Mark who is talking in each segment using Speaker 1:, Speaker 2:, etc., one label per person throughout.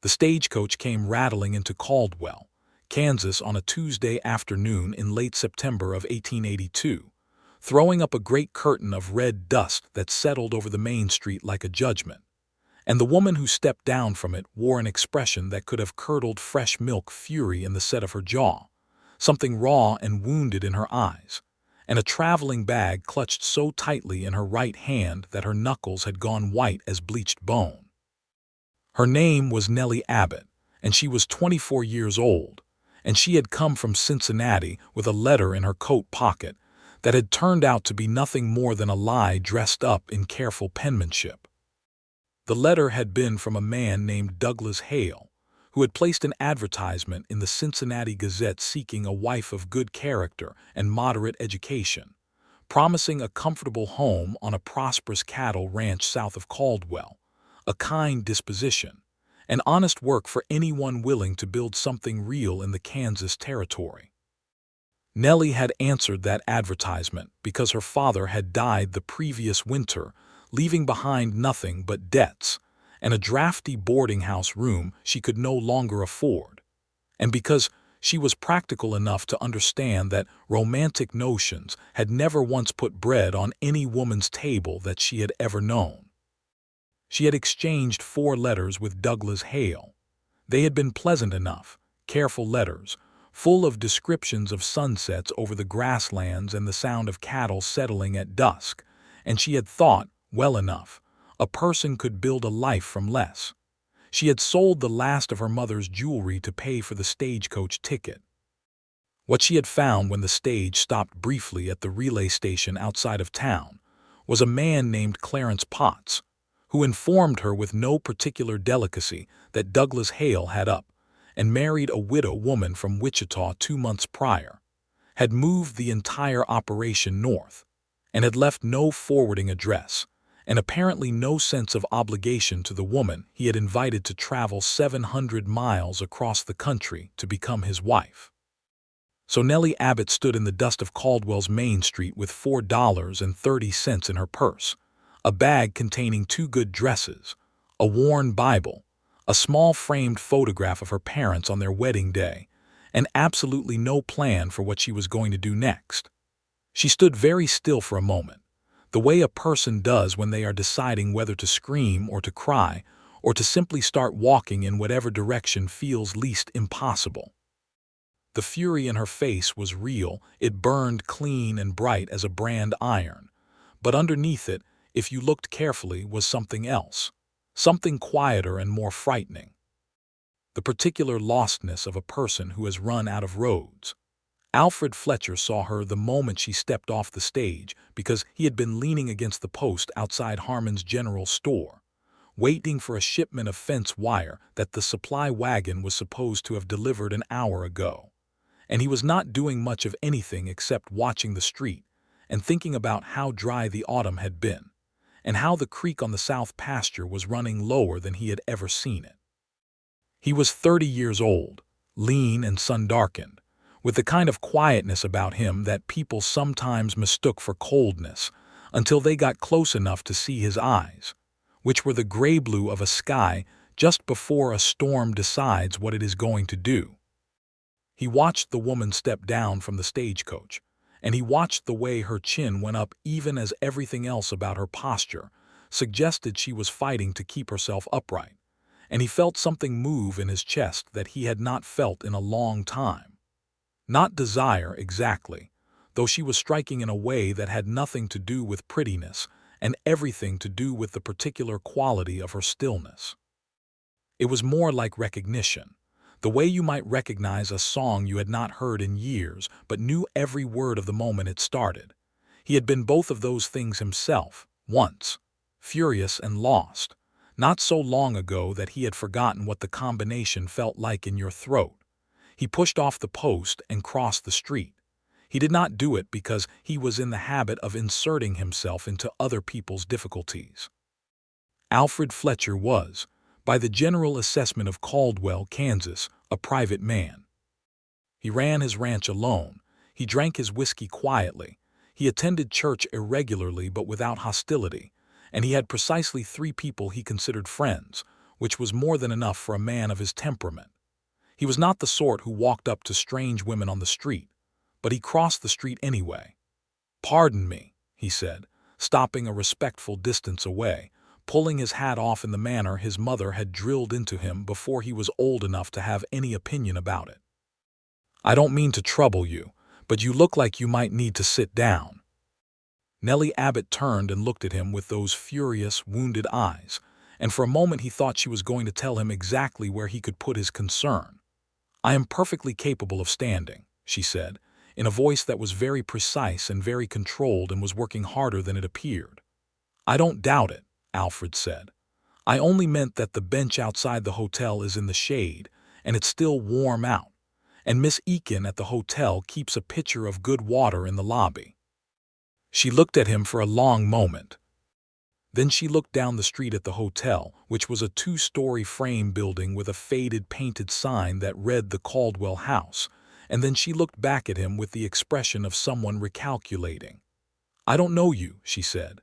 Speaker 1: The stagecoach came rattling into Caldwell, Kansas on a Tuesday afternoon in late September of 1882, throwing up a great curtain of red dust that settled over the main street like a judgment. And the woman who stepped down from it wore an expression that could have curdled fresh milk fury in the set of her jaw, something raw and wounded in her eyes, and a traveling bag clutched so tightly in her right hand that her knuckles had gone white as bleached bone. Her name was Nellie Abbott, and she was 24 years old, and she had come from Cincinnati with a letter in her coat pocket that had turned out to be nothing more than a lie dressed up in careful penmanship. The letter had been from a man named Douglas Hale, who had placed an advertisement in the Cincinnati Gazette seeking a wife of good character and moderate education, promising a comfortable home on a prosperous cattle ranch south of Caldwell, a kind disposition, and honest work for anyone willing to build something real in the Kansas territory. Nellie had answered that advertisement because her father had died the previous winter, leaving behind nothing but debts and a drafty boarding house room she could no longer afford, and because she was practical enough to understand that romantic notions had never once put bread on any woman's table that she had ever known. She had exchanged 4 letters with Douglas Hale. They had been pleasant enough, careful letters, full of descriptions of sunsets over the grasslands and the sound of cattle settling at dusk, and she had thought, well enough, a person could build a life from less. She had sold the last of her mother's jewelry to pay for the stagecoach ticket. What she had found when the stage stopped briefly at the relay station outside of town was a man named Clarence Potts, who informed her with no particular delicacy that Douglas Hale had up and married a widow woman from Wichita 2 months prior, had moved the entire operation north, and had left no forwarding address, and apparently no sense of obligation to the woman he had invited to travel 700 miles across the country to become his wife. So Nellie Abbott stood in the dust of Caldwell's Main Street with $4.30 in her purse, a bag containing 2 good dresses, a worn Bible, a small framed photograph of her parents on their wedding day, and absolutely no plan for what she was going to do next. She stood very still for a moment, the way a person does when they are deciding whether to scream or to cry, or to simply start walking in whatever direction feels least impossible. The fury in her face was real. It burned clean and bright as a brand iron, but underneath it, if you looked carefully, was something else, something quieter and more frightening. The particular lostness of a person who has run out of roads. Alfred Fletcher saw her the moment she stepped off the stage because he had been leaning against the post outside Harmon's General Store, waiting for a shipment of fence wire that the supply wagon was supposed to have delivered an hour ago. And he was not doing much of anything except watching the street and thinking about how dry the autumn had been, and how the creek on the south pasture was running lower than he had ever seen it. He was 30 years old, lean and sun-darkened, with the kind of quietness about him that people sometimes mistook for coldness until they got close enough to see his eyes, which were the gray-blue of a sky just before a storm decides what it is going to do. He watched the woman step down from the stagecoach, and he watched the way her chin went up even as everything else about her posture suggested she was fighting to keep herself upright, and he felt something move in his chest that he had not felt in a long time. Not desire exactly, though she was striking in a way that had nothing to do with prettiness and everything to do with the particular quality of her stillness. It was more like recognition, the way you might recognize a song you had not heard in years but knew every word of the moment it started. He had been both of those things himself, once, furious and lost, not so long ago that he had forgotten what the combination felt like in your throat. He pushed off the post and crossed the street. He did not do it because he was in the habit of inserting himself into other people's difficulties. Alfred Fletcher was, by the general assessment of Caldwell, Kansas, a private man. He ran his ranch alone. He drank his whiskey quietly. He attended church irregularly but without hostility, and he had precisely 3 people he considered friends, which was more than enough for a man of his temperament. He was not the sort who walked up to strange women on the street, but he crossed the street anyway. "Pardon me," he said, stopping a respectful distance away, pulling his hat off in the manner his mother had drilled into him before he was old enough to have any opinion about it. "I don't mean to trouble you, but you look like you might need to sit down." Nellie Abbott turned and looked at him with those furious, wounded eyes, and for a moment he thought she was going to tell him exactly where he could put his concern. "I am perfectly capable of standing," she said, in a voice that was very precise and very controlled and was working harder than it appeared. "I don't doubt it," Alfred said. "I only meant that the bench outside the hotel is in the shade, and it's still warm out, and Miss Eakin at the hotel keeps a pitcher of good water in the lobby." She looked at him for a long moment. Then she looked down the street at the hotel, which was a 2-story frame building with a faded painted sign that read the Caldwell House, and then she looked back at him with the expression of someone recalculating. "I don't know you," she said.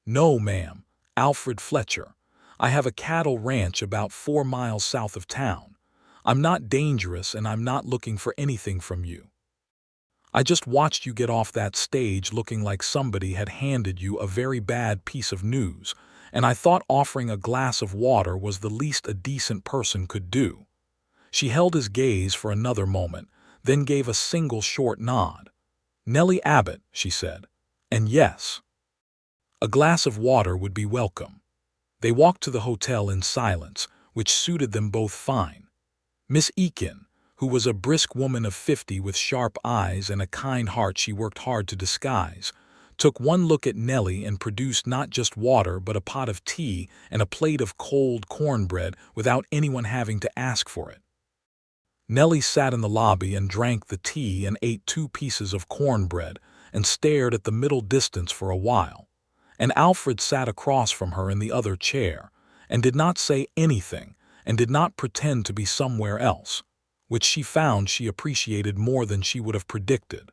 Speaker 1: "No, ma'am, Alfred Fletcher. I have a cattle ranch about 4 miles south of town. I'm not dangerous and I'm not looking for anything from you. I just watched you get off that stage looking like somebody had handed you a very bad piece of news, and I thought offering a glass of water was the least a decent person could do." She held his gaze for another moment, then gave a single short nod. "Nellie Abbott," she said. "And yes, a glass of water would be welcome." They walked to the hotel in silence, which suited them both fine. Miss Eakin, who was a brisk woman of 50 with sharp eyes and a kind heart she worked hard to disguise, took one look at Nellie and produced not just water but a pot of tea and a plate of cold cornbread without anyone having to ask for it. Nellie sat in the lobby and drank the tea and ate 2 pieces of cornbread and stared at the middle distance for a while, and Alfred sat across from her in the other chair and did not say anything and did not pretend to be somewhere else, which she found she appreciated more than she would have predicted.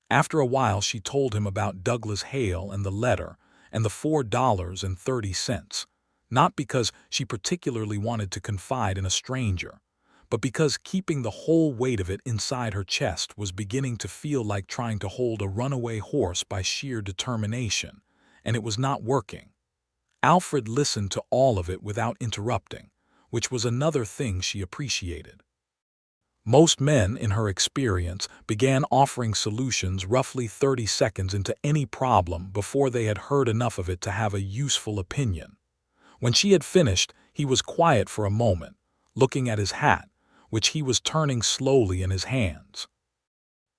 Speaker 1: After a while she told him about Douglas Hale and the letter and the $4.30, not because she particularly wanted to confide in a stranger, but because keeping the whole weight of it inside her chest was beginning to feel like trying to hold a runaway horse by sheer determination, and it was not working. Alfred listened to all of it without interrupting, which was another thing she appreciated. Most men, in her experience, began offering solutions roughly 30 seconds into any problem before they had heard enough of it to have a useful opinion. When she had finished, he was quiet for a moment, looking at his hat, which he was turning slowly in his hands.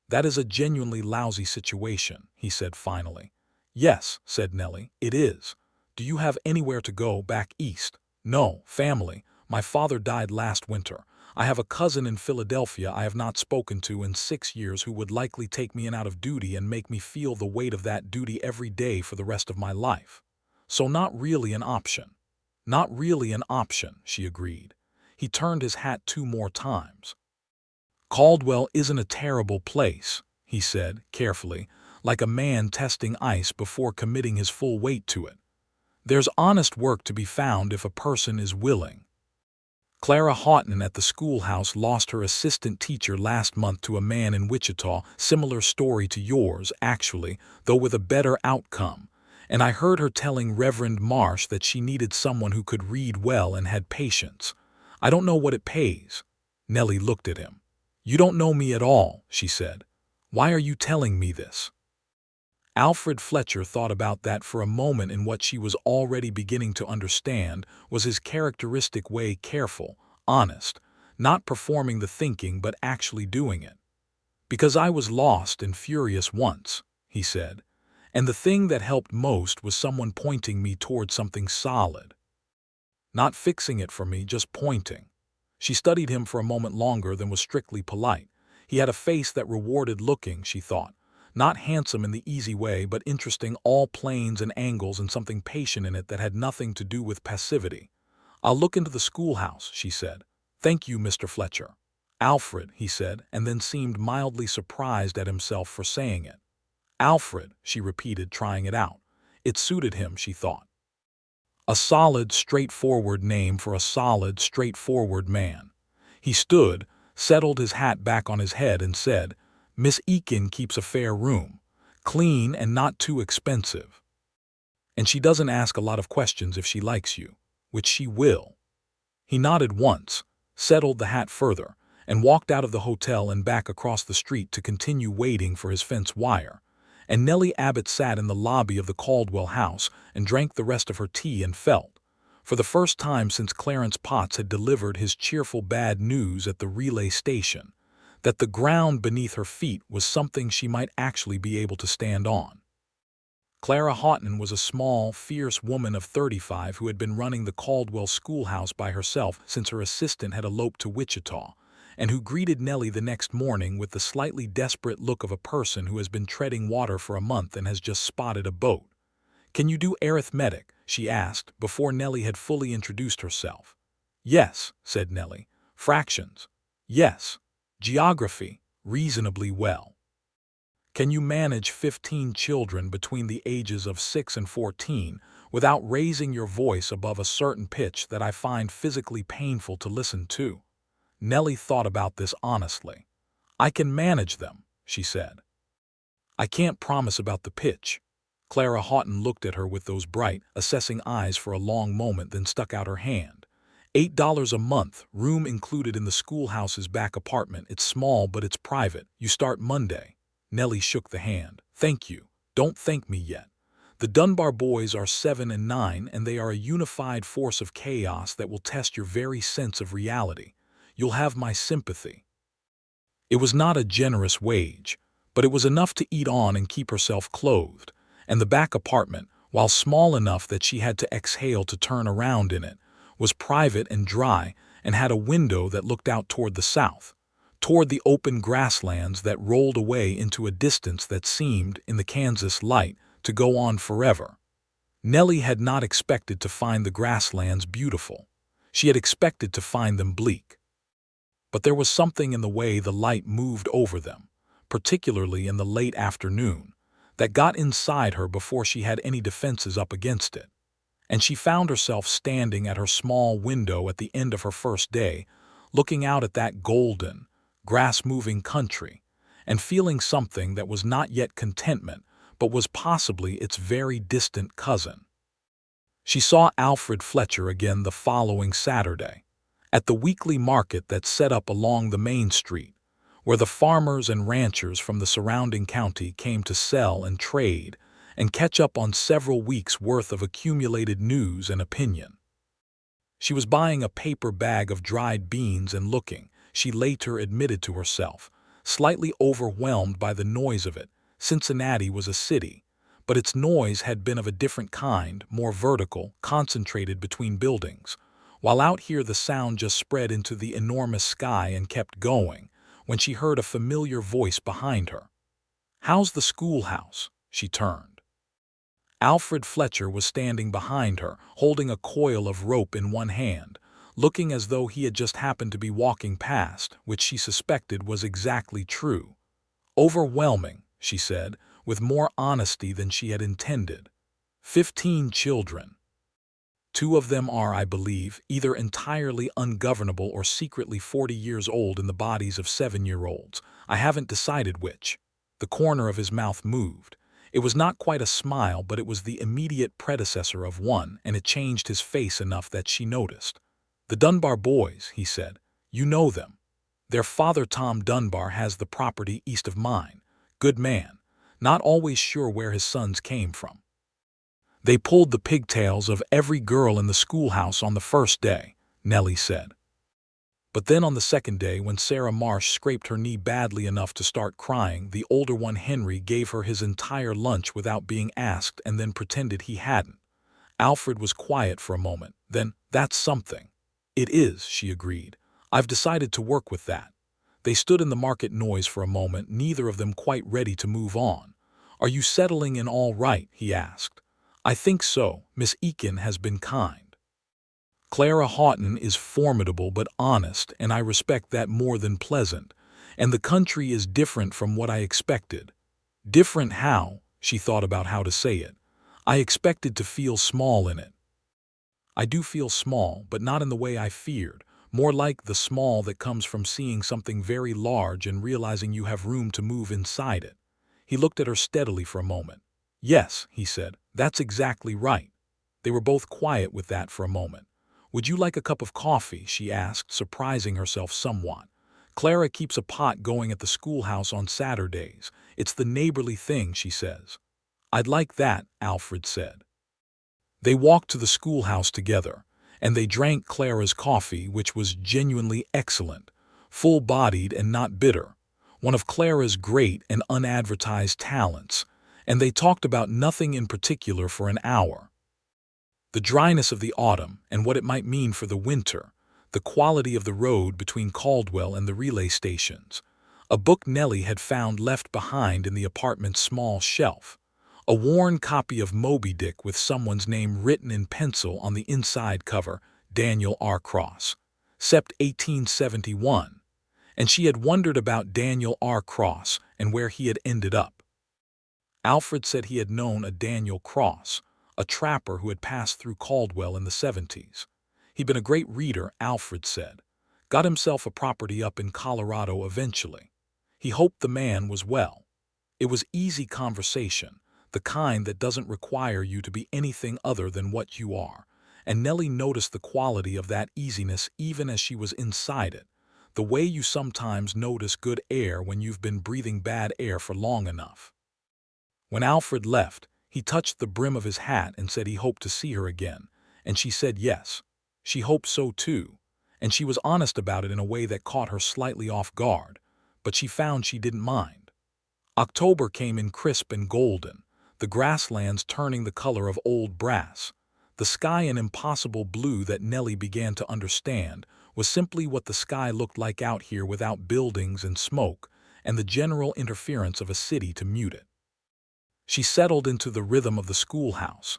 Speaker 1: "That is a genuinely lousy situation," he said finally. "Yes," said Nellie, "it is. Do you have anywhere to go back east?" "No, family. My father died last winter. I have a cousin in Philadelphia I have not spoken to in 6 years who would likely take me in out of duty and make me feel the weight of that duty every day for the rest of my life. So not really an option." "Not really an option," she agreed. He turned his hat 2 more times. "Caldwell isn't a terrible place," he said, carefully, like a man testing ice before committing his full weight to it. "There's honest work to be found if a person is willing. Clara Houghton at the schoolhouse lost her assistant teacher last month to a man in Wichita, similar story to yours, actually, though with a better outcome, and I heard her telling Reverend Marsh that she needed someone who could read well and had patience. I don't know what it pays." Nellie looked at him. "You don't know me at all," she said. "Why are you telling me this?" Alfred Fletcher thought about that for a moment in what she was already beginning to understand was his characteristic way, careful, honest, not performing the thinking but actually doing it. "Because I was lost and furious once," he said, "and the thing that helped most was someone pointing me toward something solid. Not fixing it for me, just pointing." She studied him for a moment longer than was strictly polite. He had a face that rewarded looking, she thought. Not handsome in the easy way, but interesting, all planes and angles, and something patient in it that had nothing to do with passivity. "I'll look into the schoolhouse," she said. "Thank you, Mr. Fletcher." "Alfred," he said, and then seemed mildly surprised at himself for saying it. "Alfred," she repeated, trying it out. It suited him, she thought. A solid, straightforward name for a solid, straightforward man. He stood, settled his hat back on his head, and said, "Miss Eakin keeps a fair room, clean and not too expensive. And she doesn't ask a lot of questions if she likes you, which she will." He nodded once, settled the hat further, and walked out of the hotel and back across the street to continue waiting for his fence wire. And Nellie Abbott sat in the lobby of the Caldwell house and drank the rest of her tea and felt, for the first time since Clarence Potts had delivered his cheerful bad news at the relay station, that the ground beneath her feet was something she might actually be able to stand on. Clara Houghton was a small, fierce woman of 35 who had been running the Caldwell schoolhouse by herself since her assistant had eloped to Wichita, and who greeted Nellie the next morning with the slightly desperate look of a person who has been treading water for a month and has just spotted a boat. "Can you do arithmetic?" she asked, before Nellie had fully introduced herself. "Yes," said Nellie. "Fractions?" "Yes." "Geography?" "Reasonably well." "Can you manage 15 children between the ages of 6 and 14 without raising your voice above a certain pitch that I find physically painful to listen to?" Nellie thought about this honestly. "I can manage them," she said. "I can't promise about the pitch." Clara Houghton looked at her with those bright, assessing eyes for a long moment, then stuck out her hand. $8 a month, room included in the schoolhouse's back apartment. It's small, but it's private. You start Monday." Nellie shook the hand. "Thank you. Don't thank me yet. The Dunbar boys are 7 and 9, and they are a unified force of chaos that will test your very sense of reality. You'll have my sympathy." It was not a generous wage, but it was enough to eat on and keep herself clothed, and the back apartment, while small enough that she had to exhale to turn around in it, was private and dry and had a window that looked out toward the south, toward the open grasslands that rolled away into a distance that seemed, in the Kansas light, to go on forever. Nellie had not expected to find the grasslands beautiful. She had expected to find them bleak. But there was something in the way the light moved over them, particularly in the late afternoon, that got inside her before she had any defenses up against it. And she found herself standing at her small window at the end of her first day, looking out at that golden, grass-moving country, and feeling something that was not yet contentment, but was possibly its very distant cousin. She saw Alfred Fletcher again the following Saturday, at the weekly market that set up along the main street, where the farmers and ranchers from the surrounding county came to sell and trade and catch up on several weeks' worth of accumulated news and opinion. She was buying a paper bag of dried beans and looking, she later admitted to herself, slightly overwhelmed by the noise of it. Cincinnati was a city, but its noise had been of a different kind, more vertical, concentrated between buildings, while out here the sound just spread into the enormous sky and kept going, when she heard a familiar voice behind her. "How's the schoolhouse?" She turned. Alfred Fletcher was standing behind her, holding a coil of rope in one hand, looking as though he had just happened to be walking past, which she suspected was exactly true. "Overwhelming," she said, with more honesty than she had intended. 15 children. 2 of them are, I believe, either entirely ungovernable or secretly 40 years old in the bodies of 7-year-olds. I haven't decided which." The corner of his mouth moved. It was not quite a smile, but it was the immediate predecessor of one, and it changed his face enough that she noticed. "The Dunbar boys," he said. "You know them. Their father, Tom Dunbar, has the property east of mine. Good man. Not always sure where his sons came from. They pulled the pigtails of every girl in the schoolhouse on the first day," Nellie said. "But then on the second day, when Sarah Marsh scraped her knee badly enough to start crying, the older one, Henry, gave her his entire lunch without being asked and then pretended he hadn't." Alfred was quiet for a moment. Then, "That's something." "It is," she agreed. "I've decided to work with that." They stood in the market noise for a moment, neither of them quite ready to move on. "Are you settling in all right?" he asked. "I think so. Miss Eakin has been kind. Clara Houghton is formidable but honest, and I respect that more than pleasant. And the country is different from what I expected." "Different how?" She thought about how to say it. "I expected to feel small in it." I do feel small, but not in the way I feared, more like the small that comes from seeing something very large and realizing you have room to move inside it. He looked at her steadily for a moment. Yes, he said, that's exactly right. They were both quiet with that for a moment. Would you like a cup of coffee? She asked, surprising herself somewhat. Clara keeps a pot going at the schoolhouse on Saturdays. It's the neighborly thing, she says. I'd like that, Alfred said. They walked to the schoolhouse together, and they drank Clara's coffee, which was genuinely excellent, full-bodied and not bitter, one of Clara's great and unadvertised talents, and they talked about nothing in particular for an hour. The dryness of the autumn and what it might mean for the winter, the quality of the road between Caldwell and the relay stations, a book Nellie had found left behind in the apartment's small shelf, a worn copy of Moby Dick with someone's name written in pencil on the inside cover, Daniel R. Cross, Sept. 1871, and she had wondered about Daniel R. Cross and where he had ended up. Alfred said he had known a Daniel Cross, a trapper who had passed through Caldwell in the 70s. He'd been a great reader, Alfred said. Got himself a property up in Colorado eventually. He hoped the man was well. It was easy conversation, the kind that doesn't require you to be anything other than what you are, and Nellie noticed the quality of that easiness even as she was inside it, the way you sometimes notice good air when you've been breathing bad air for long enough. When Alfred left, he touched the brim of his hat and said he hoped to see her again, and she said yes. She hoped so too, and she was honest about it in a way that caught her slightly off guard, but she found she didn't mind. October came in crisp and golden, the grasslands turning the color of old brass. The sky an impossible blue that Nellie began to understand was simply what the sky looked like out here without buildings and smoke and the general interference of a city to mute it. She settled into the rhythm of the schoolhouse.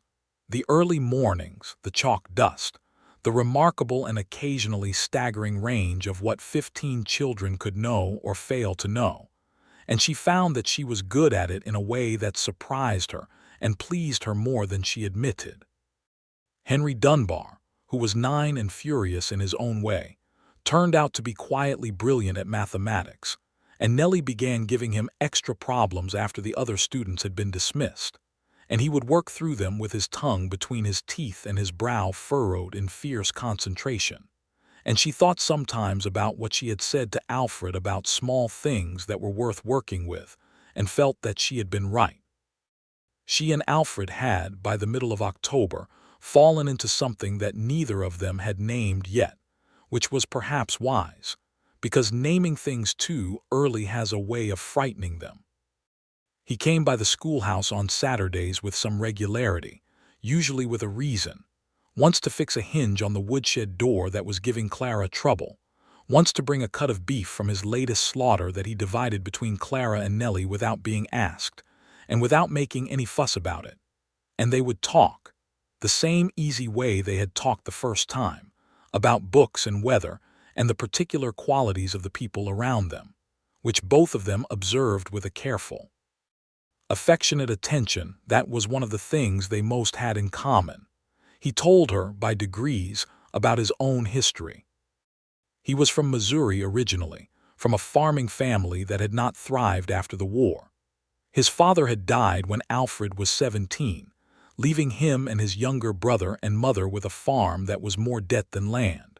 Speaker 1: The early mornings, the chalk dust, the remarkable and occasionally staggering range of what 15 children could know or fail to know, and she found that she was good at it in a way that surprised her and pleased her more than she admitted. Henry Dunbar, who was 9 and furious in his own way, turned out to be quietly brilliant at mathematics, and Nellie began giving him extra problems after the other students had been dismissed, and he would work through them with his tongue between his teeth and his brow furrowed in fierce concentration. And she thought sometimes about what she had said to Alfred about small things that were worth working with, and felt that she had been right. She and Alfred had, by the middle of October, fallen into something that neither of them had named yet, which was perhaps wise, because naming things too early has a way of frightening them. He came by the schoolhouse on Saturdays with some regularity, usually with a reason. Once to fix a hinge on the woodshed door that was giving Clara trouble, once to bring a cut of beef from his latest slaughter that he divided between Clara and Nellie without being asked, and without making any fuss about it. And they would talk, the same easy way they had talked the first time, about books and weather and the particular qualities of the people around them, which both of them observed with a careful, affectionate attention. That was one of the things they most had in common. He told her, by degrees, about his own history. He was from Missouri originally, from a farming family that had not thrived after the war. His father had died when Alfred was 17, leaving him and his younger brother and mother with a farm that was more debt than land.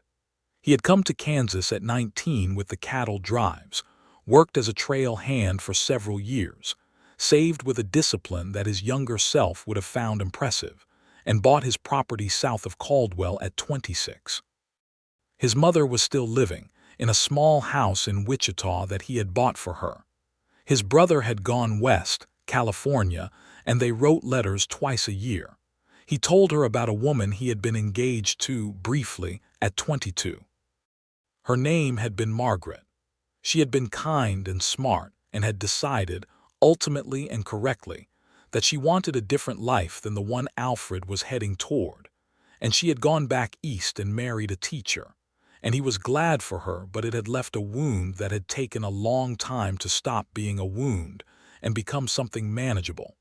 Speaker 1: He had come to Kansas at 19 with the cattle drives, worked as a trail hand for several years, saved with a discipline that his younger self would have found impressive, and bought his property south of Caldwell at 26. His mother was still living in a small house in Wichita that he had bought for her. His brother had gone west, California, and they wrote letters twice a year. He told her about a woman he had been engaged to briefly at 22. Her name had been Margaret. She had been kind and smart and had decided, ultimately and correctly, that she wanted a different life than the one Alfred was heading toward, and she had gone back east and married a teacher, and he was glad for her, but it had left a wound that had taken a long time to stop being a wound and become something manageable.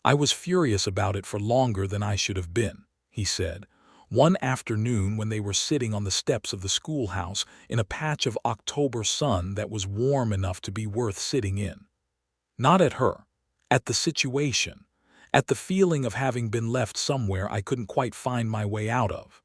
Speaker 1: I was furious about it for longer than I should have been, he said, One afternoon when they were sitting on the steps of the schoolhouse in a patch of October sun that was warm enough to be worth sitting in. Not at her, at the situation, at the feeling of having been left somewhere I couldn't quite find my way out of.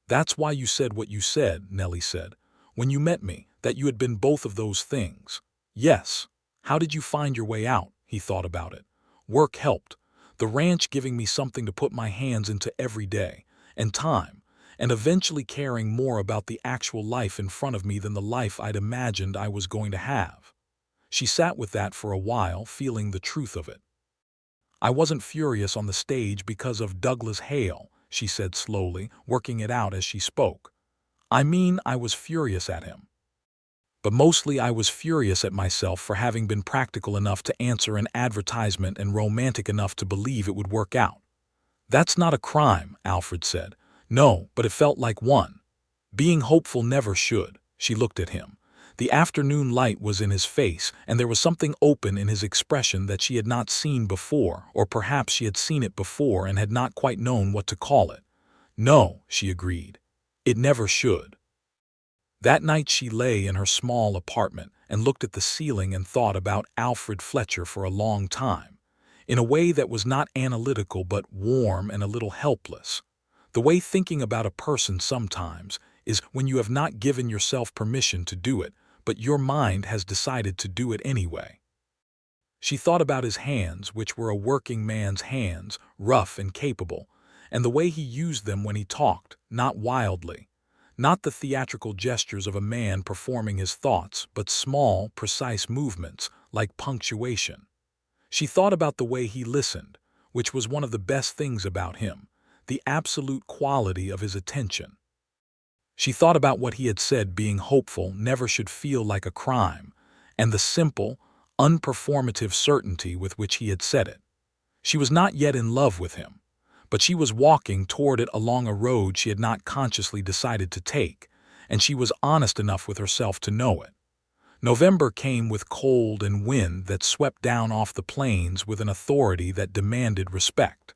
Speaker 1: "That's why you said what you said," Nellie said, "when you met me, that you had been both of those things." "Yes. How did you find your way out?" He thought about it. "Work helped. The ranch giving me something to put my hands into every day, and time, and eventually caring more about the actual life in front of me than the life I'd imagined I was going to have." She sat with that for a while, feeling the truth of it. "I wasn't furious on the stage because of Douglas Hale," she said slowly, working it out as she spoke. "I mean, I was furious at him. But mostly I was furious at myself for having been practical enough to answer an advertisement and romantic enough to believe it would work out." "That's not a crime," Alfred said. "No, but it felt like one. Being hopeful never should." She looked at him. The afternoon light was in his face, and there was something open in his expression that she had not seen before, or perhaps she had seen it before and had not quite known what to call it. "No," she agreed. "It never should." That night she lay in her small apartment and looked at the ceiling and thought about Alfred Fletcher for a long time, in a way that was not analytical but warm and a little helpless. The way thinking about a person sometimes is when you have not given yourself permission to do it, but your mind has decided to do it anyway. She thought about his hands, which were a working man's hands, rough and capable, and the way he used them when he talked, not wildly. Not the theatrical gestures of a man performing his thoughts, but small, precise movements, like punctuation. She thought about the way he listened, which was one of the best things about him, the absolute quality of his attention. She thought about what he had said being hopeful never should feel like a crime, and the simple, unperformative certainty with which he had said it. She was not yet in love with him, but she was walking toward it along a road she had not consciously decided to take, and she was honest enough with herself to know it. November came with cold and wind that swept down off the plains with an authority that demanded respect.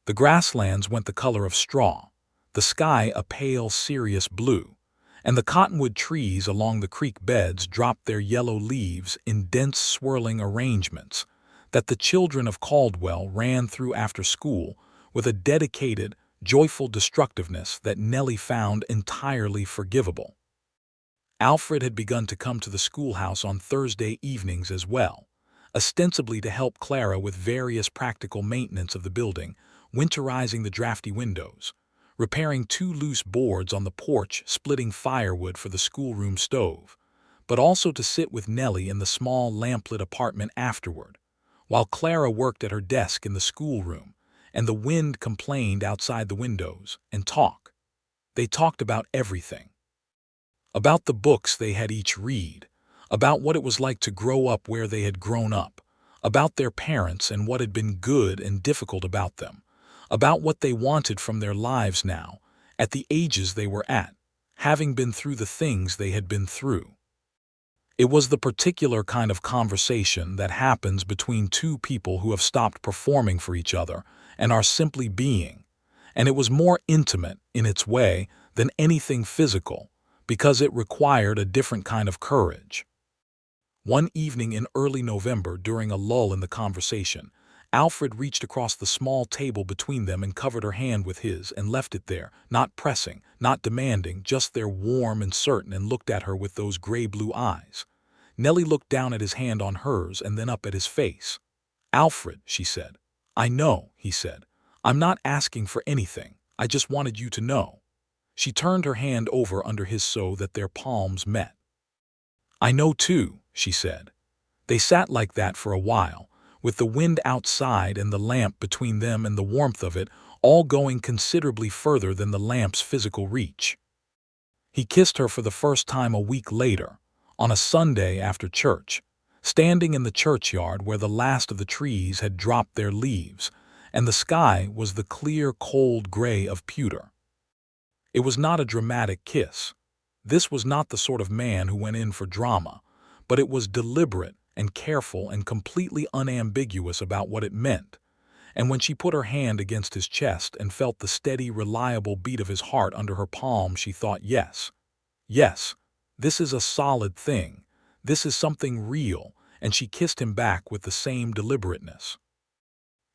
Speaker 1: The grasslands went the color of straw, the sky a pale, serious blue, and the cottonwood trees along the creek beds dropped their yellow leaves in dense swirling arrangements that the children of Caldwell ran through after school with a dedicated, joyful destructiveness that Nellie found entirely forgivable. Alfred had begun to come to the schoolhouse on Thursday evenings as well, ostensibly to help Clara with various practical maintenance of the building, winterizing the drafty windows, repairing 2 loose boards on the porch, splitting firewood for the schoolroom stove, but also to sit with Nellie in the small lamplit apartment afterward, while Clara worked at her desk in the schoolroom, and the wind complained outside the windows, and talk. They talked about everything. About the books they had each read, about what it was like to grow up where they had grown up, about their parents and what had been good and difficult about them, about what they wanted from their lives now, at the ages they were at, having been through the things they had been through. It was the particular kind of conversation that happens between two people who have stopped performing for each other and are simply being, and it was more intimate in its way than anything physical because it required a different kind of courage. One evening in early November, during a lull in the conversation, Alfred reached across the small table between them and covered her hand with his and left it there, not pressing, not demanding, just there warm and certain, and looked at her with those gray-blue eyes. Nellie looked down at his hand on hers and then up at his face. "Alfred," she said. "I know," he said. "I'm not asking for anything. I just wanted you to know." She turned her hand over under his so that their palms met. "I know too," she said. They sat like that for a while, with the wind outside and the lamp between them and the warmth of it all going considerably further than the lamp's physical reach. He kissed her for the first time a week later, on a Sunday after church, standing in the churchyard where the last of the trees had dropped their leaves, and the sky was the clear, cold gray of pewter. It was not a dramatic kiss. This was not the sort of man who went in for drama, but it was deliberate and careful and completely unambiguous about what it meant, and when she put her hand against his chest and felt the steady, reliable beat of his heart under her palm, she thought, yes, yes, this is a solid thing, this is something real, and she kissed him back with the same deliberateness.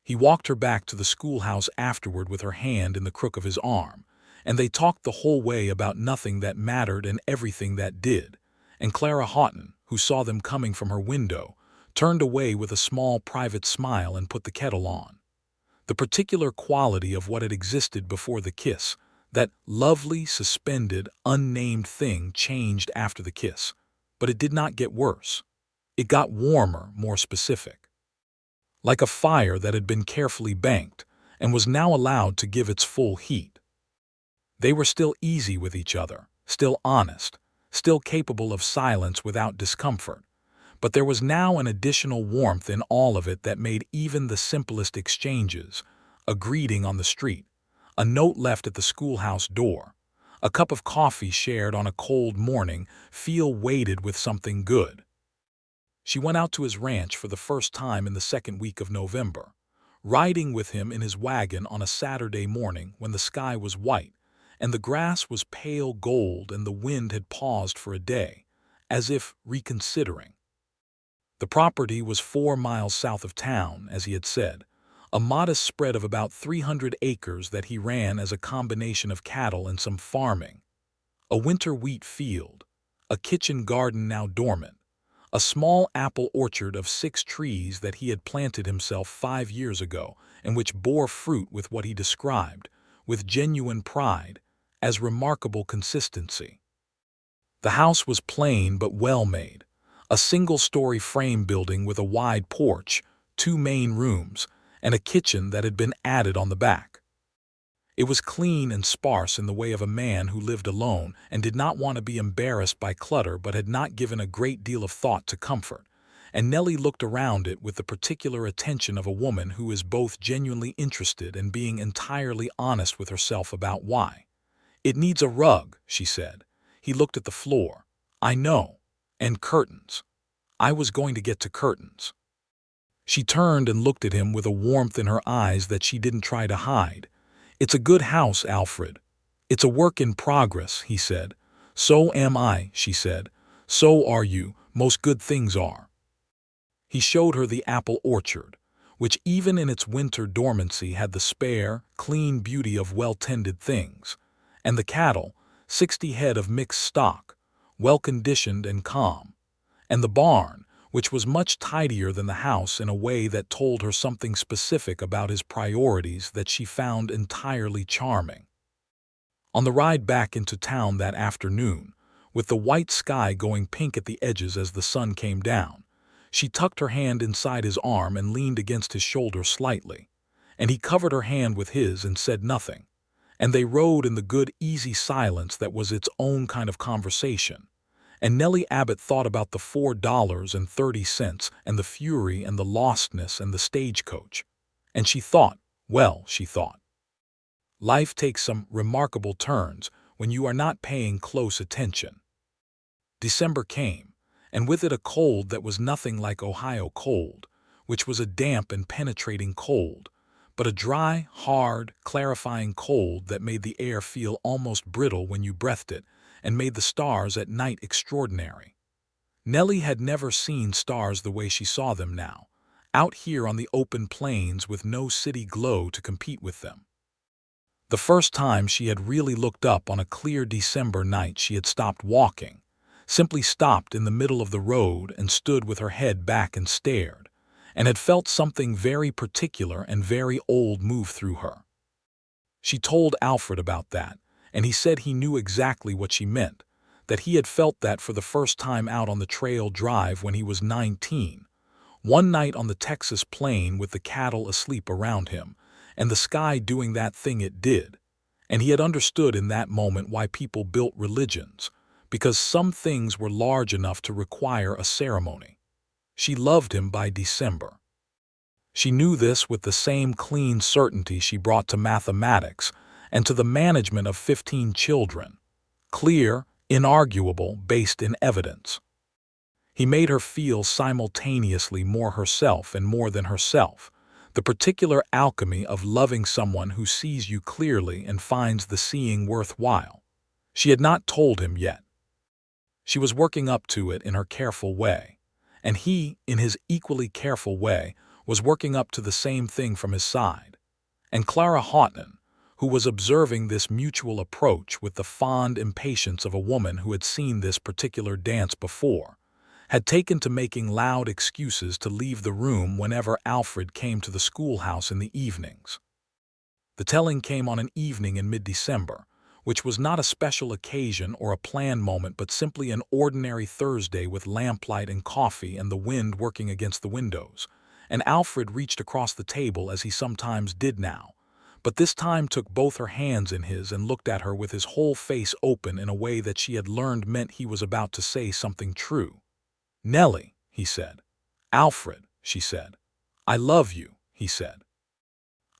Speaker 1: He walked her back to the schoolhouse afterward with her hand in the crook of his arm, and they talked the whole way about nothing that mattered and everything that did, and Clara Houghton, who saw them coming from her window, turned away with a small private smile and put the kettle on. The particular quality of what had existed before the kiss, that lovely, suspended, unnamed thing, changed after the kiss, but it did not get worse. It got warmer, more specific. Like a fire that had been carefully banked and was now allowed to give its full heat. They were still easy with each other, still honest, still capable of silence without discomfort, but there was now an additional warmth in all of it that made even the simplest exchanges, a greeting on the street, a note left at the schoolhouse door, a cup of coffee shared on a cold morning, feel weighted with something good. She went out to his ranch for the first time in the second week of November, riding with him in his wagon on a Saturday morning when the sky was white and the grass was pale gold and the wind had paused for a day, as if reconsidering. The property was 4 miles south of town, as he had said, a modest spread of about 300 acres that he ran as a combination of cattle and some farming, a winter wheat field, a kitchen garden now dormant, a small apple orchard of 6 trees that he had planted himself 5 years ago and which bore fruit with what he described, with genuine pride, as remarkable consistency. The house was plain but well-made, a single-story frame building with a wide porch, 2 main rooms, and a kitchen that had been added on the back. It was clean and sparse in the way of a man who lived alone and did not want to be embarrassed by clutter but had not given a great deal of thought to comfort, and Nellie looked around it with the particular attention of a woman who is both genuinely interested and being entirely honest with herself about why. "It needs a rug," she said. He looked at the floor. "I know. And curtains. I was going to get to curtains." She turned and looked at him with a warmth in her eyes that she didn't try to hide. "It's a good house, Alfred. It's a work in progress," he said. "So am I," she said. "So are you. Most good things are." He showed her the apple orchard, which even in its winter dormancy had the spare, clean beauty of well-tended things, and the cattle, 60 head of mixed stock, well-conditioned and calm, and the barn, which was much tidier than the house in a way that told her something specific about his priorities that she found entirely charming. On the ride back into town that afternoon, with the white sky going pink at the edges as the sun came down, she tucked her hand inside his arm and leaned against his shoulder slightly, and he covered her hand with his and said nothing, and they rode in the good, easy silence that was its own kind of conversation. And Nellie Abbott thought about the $4.30 and the fury and the lostness and the stagecoach. And she thought, well, she thought, life takes some remarkable turns when you are not paying close attention. December came, and with it a cold that was nothing like Ohio cold, which was a damp and penetrating cold, but a dry, hard, clarifying cold that made the air feel almost brittle when you breathed it, and made the stars at night extraordinary. Nellie had never seen stars the way she saw them now, out here on the open plains with no city glow to compete with them. The first time she had really looked up on a clear December night she had stopped walking, simply stopped in the middle of the road and stood with her head back and stared, and had felt something very particular and very old move through her. She told Alfred about that, and he said he knew exactly what she meant, that he had felt that for the first time out on the trail drive when he was 19, one night on the Texas plain with the cattle asleep around him, and the sky doing that thing it did, and he had understood in that moment why people built religions, because some things were large enough to require a ceremony. She loved him by December. She knew this with the same clean certainty she brought to mathematics and to the management of 15 children, clear, inarguable, based in evidence. He made her feel simultaneously more herself and more than herself, the particular alchemy of loving someone who sees you clearly and finds the seeing worthwhile. She had not told him yet. She was working up to it in her careful way, and he, in his equally careful way, was working up to the same thing from his side. And Clara Houghton, who was observing this mutual approach with the fond impatience of a woman who had seen this particular dance before, had taken to making loud excuses to leave the room whenever Alfred came to the schoolhouse in the evenings. The telling came on an evening in mid-December, which was not a special occasion or a planned moment but simply an ordinary Thursday with lamplight and coffee and the wind working against the windows, and Alfred reached across the table as he sometimes did now, but this time took both her hands in his and looked at her with his whole face open in a way that she had learned meant he was about to say something true. "Nellie," he said. "Alfred," she said. "I love you," he said.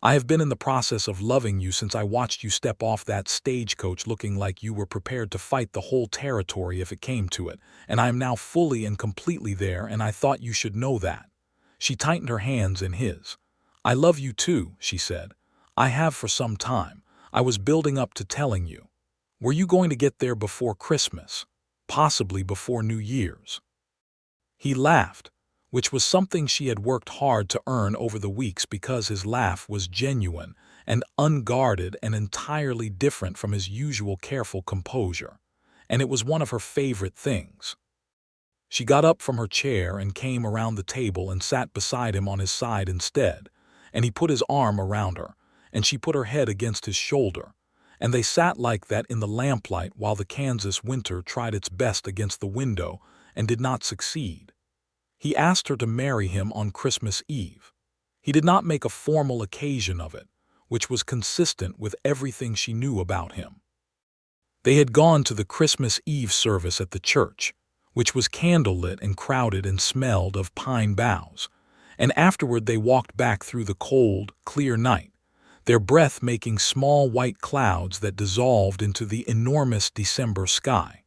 Speaker 1: "I have been in the process of loving you since I watched you step off that stagecoach looking like you were prepared to fight the whole territory if it came to it, and I am now fully and completely there, and I thought you should know that." She tightened her hands in his. "I love you too," she said. "I have for some time. I was building up to telling you. Were you going to get there before Christmas? Possibly before New Year's?" He laughed, which was something she had worked hard to earn over the weeks because his laugh was genuine and unguarded and entirely different from his usual careful composure, and it was one of her favorite things. She got up from her chair and came around the table and sat beside him on his side instead, and he put his arm around her, and she put her head against his shoulder, and they sat like that in the lamplight while the Kansas winter tried its best against the window and did not succeed. He asked her to marry him on Christmas Eve. He did not make a formal occasion of it, which was consistent with everything she knew about him. They had gone to the Christmas Eve service at the church, which was candlelit and crowded and smelled of pine boughs, and afterward they walked back through the cold, clear night, their breath making small white clouds that dissolved into the enormous December sky.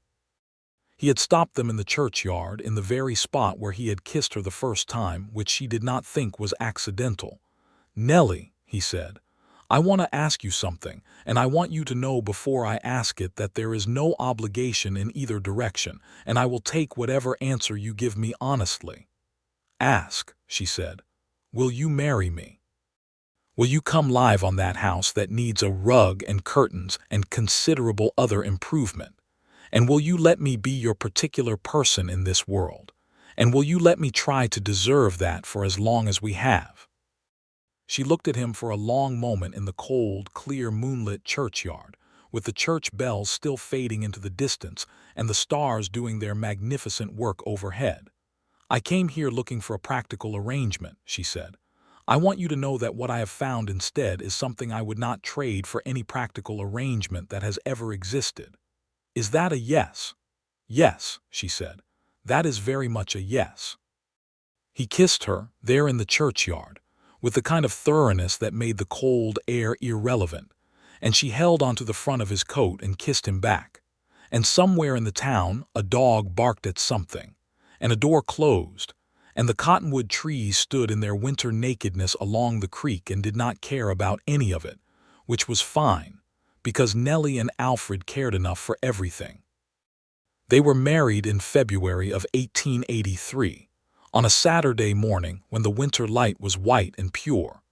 Speaker 1: He had stopped them in the churchyard in the very spot where he had kissed her the first time, which she did not think was accidental. "Nellie," he said, "I want to ask you something, and I want you to know before I ask it that there is no obligation in either direction, and I will take whatever answer you give me honestly." "Ask," she said. "Will you marry me? Will you come live on that house that needs a rug and curtains and considerable other improvement? And will you let me be your particular person in this world? And will you let me try to deserve that for as long as we have?" She looked at him for a long moment in the cold, clear, moonlit churchyard, with the church bells still fading into the distance and the stars doing their magnificent work overhead. "I came here looking for a practical arrangement," she said. "I want you to know that what I have found instead is something I would not trade for any practical arrangement that has ever existed. Is that a yes?" "Yes," she said. "That is very much a yes." He kissed her, there in the churchyard, with the kind of thoroughness that made the cold air irrelevant, and she held onto the front of his coat and kissed him back. And somewhere in the town a dog barked at something, and a door closed, and the cottonwood trees stood in their winter nakedness along the creek and did not care about any of it, which was fine, because Nellie and Alfred cared enough for everything. They were married in February of 1883, on a Saturday morning when the winter light was white and pure,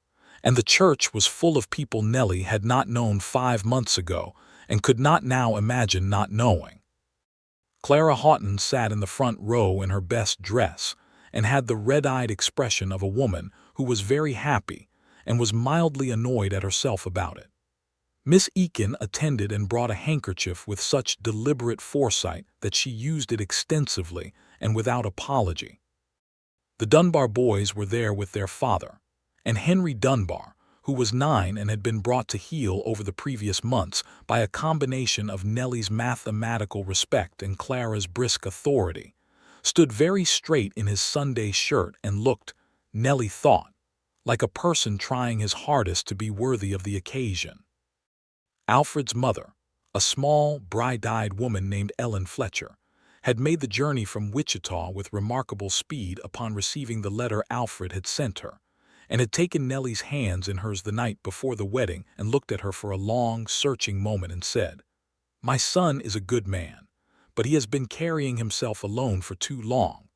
Speaker 1: and the church was full of people Nellie had not known 5 months ago and could not now imagine not knowing. Clara Houghton sat in the front row in her best dress and had the red-eyed expression of a woman who was very happy and was mildly annoyed at herself about it. Miss Eakin attended and brought a handkerchief with such deliberate foresight that she used it extensively and without apology. The Dunbar boys were there with their father, and Henry Dunbar, who was 9 and had been brought to heel over the previous months by a combination of Nellie's mathematical respect and Clara's brisk authority, stood very straight in his Sunday shirt and looked, Nellie thought, like a person trying his hardest to be worthy of the occasion. Alfred's mother, a small, bright-eyed woman named Alfred Fletcher, had made the journey from Wichita with remarkable speed upon receiving the letter Alfred had sent her, and had taken Nellie's hands in hers the night before the wedding and looked at her for a long, searching moment and said, "My son is a good man, but he has been carrying himself alone for too long,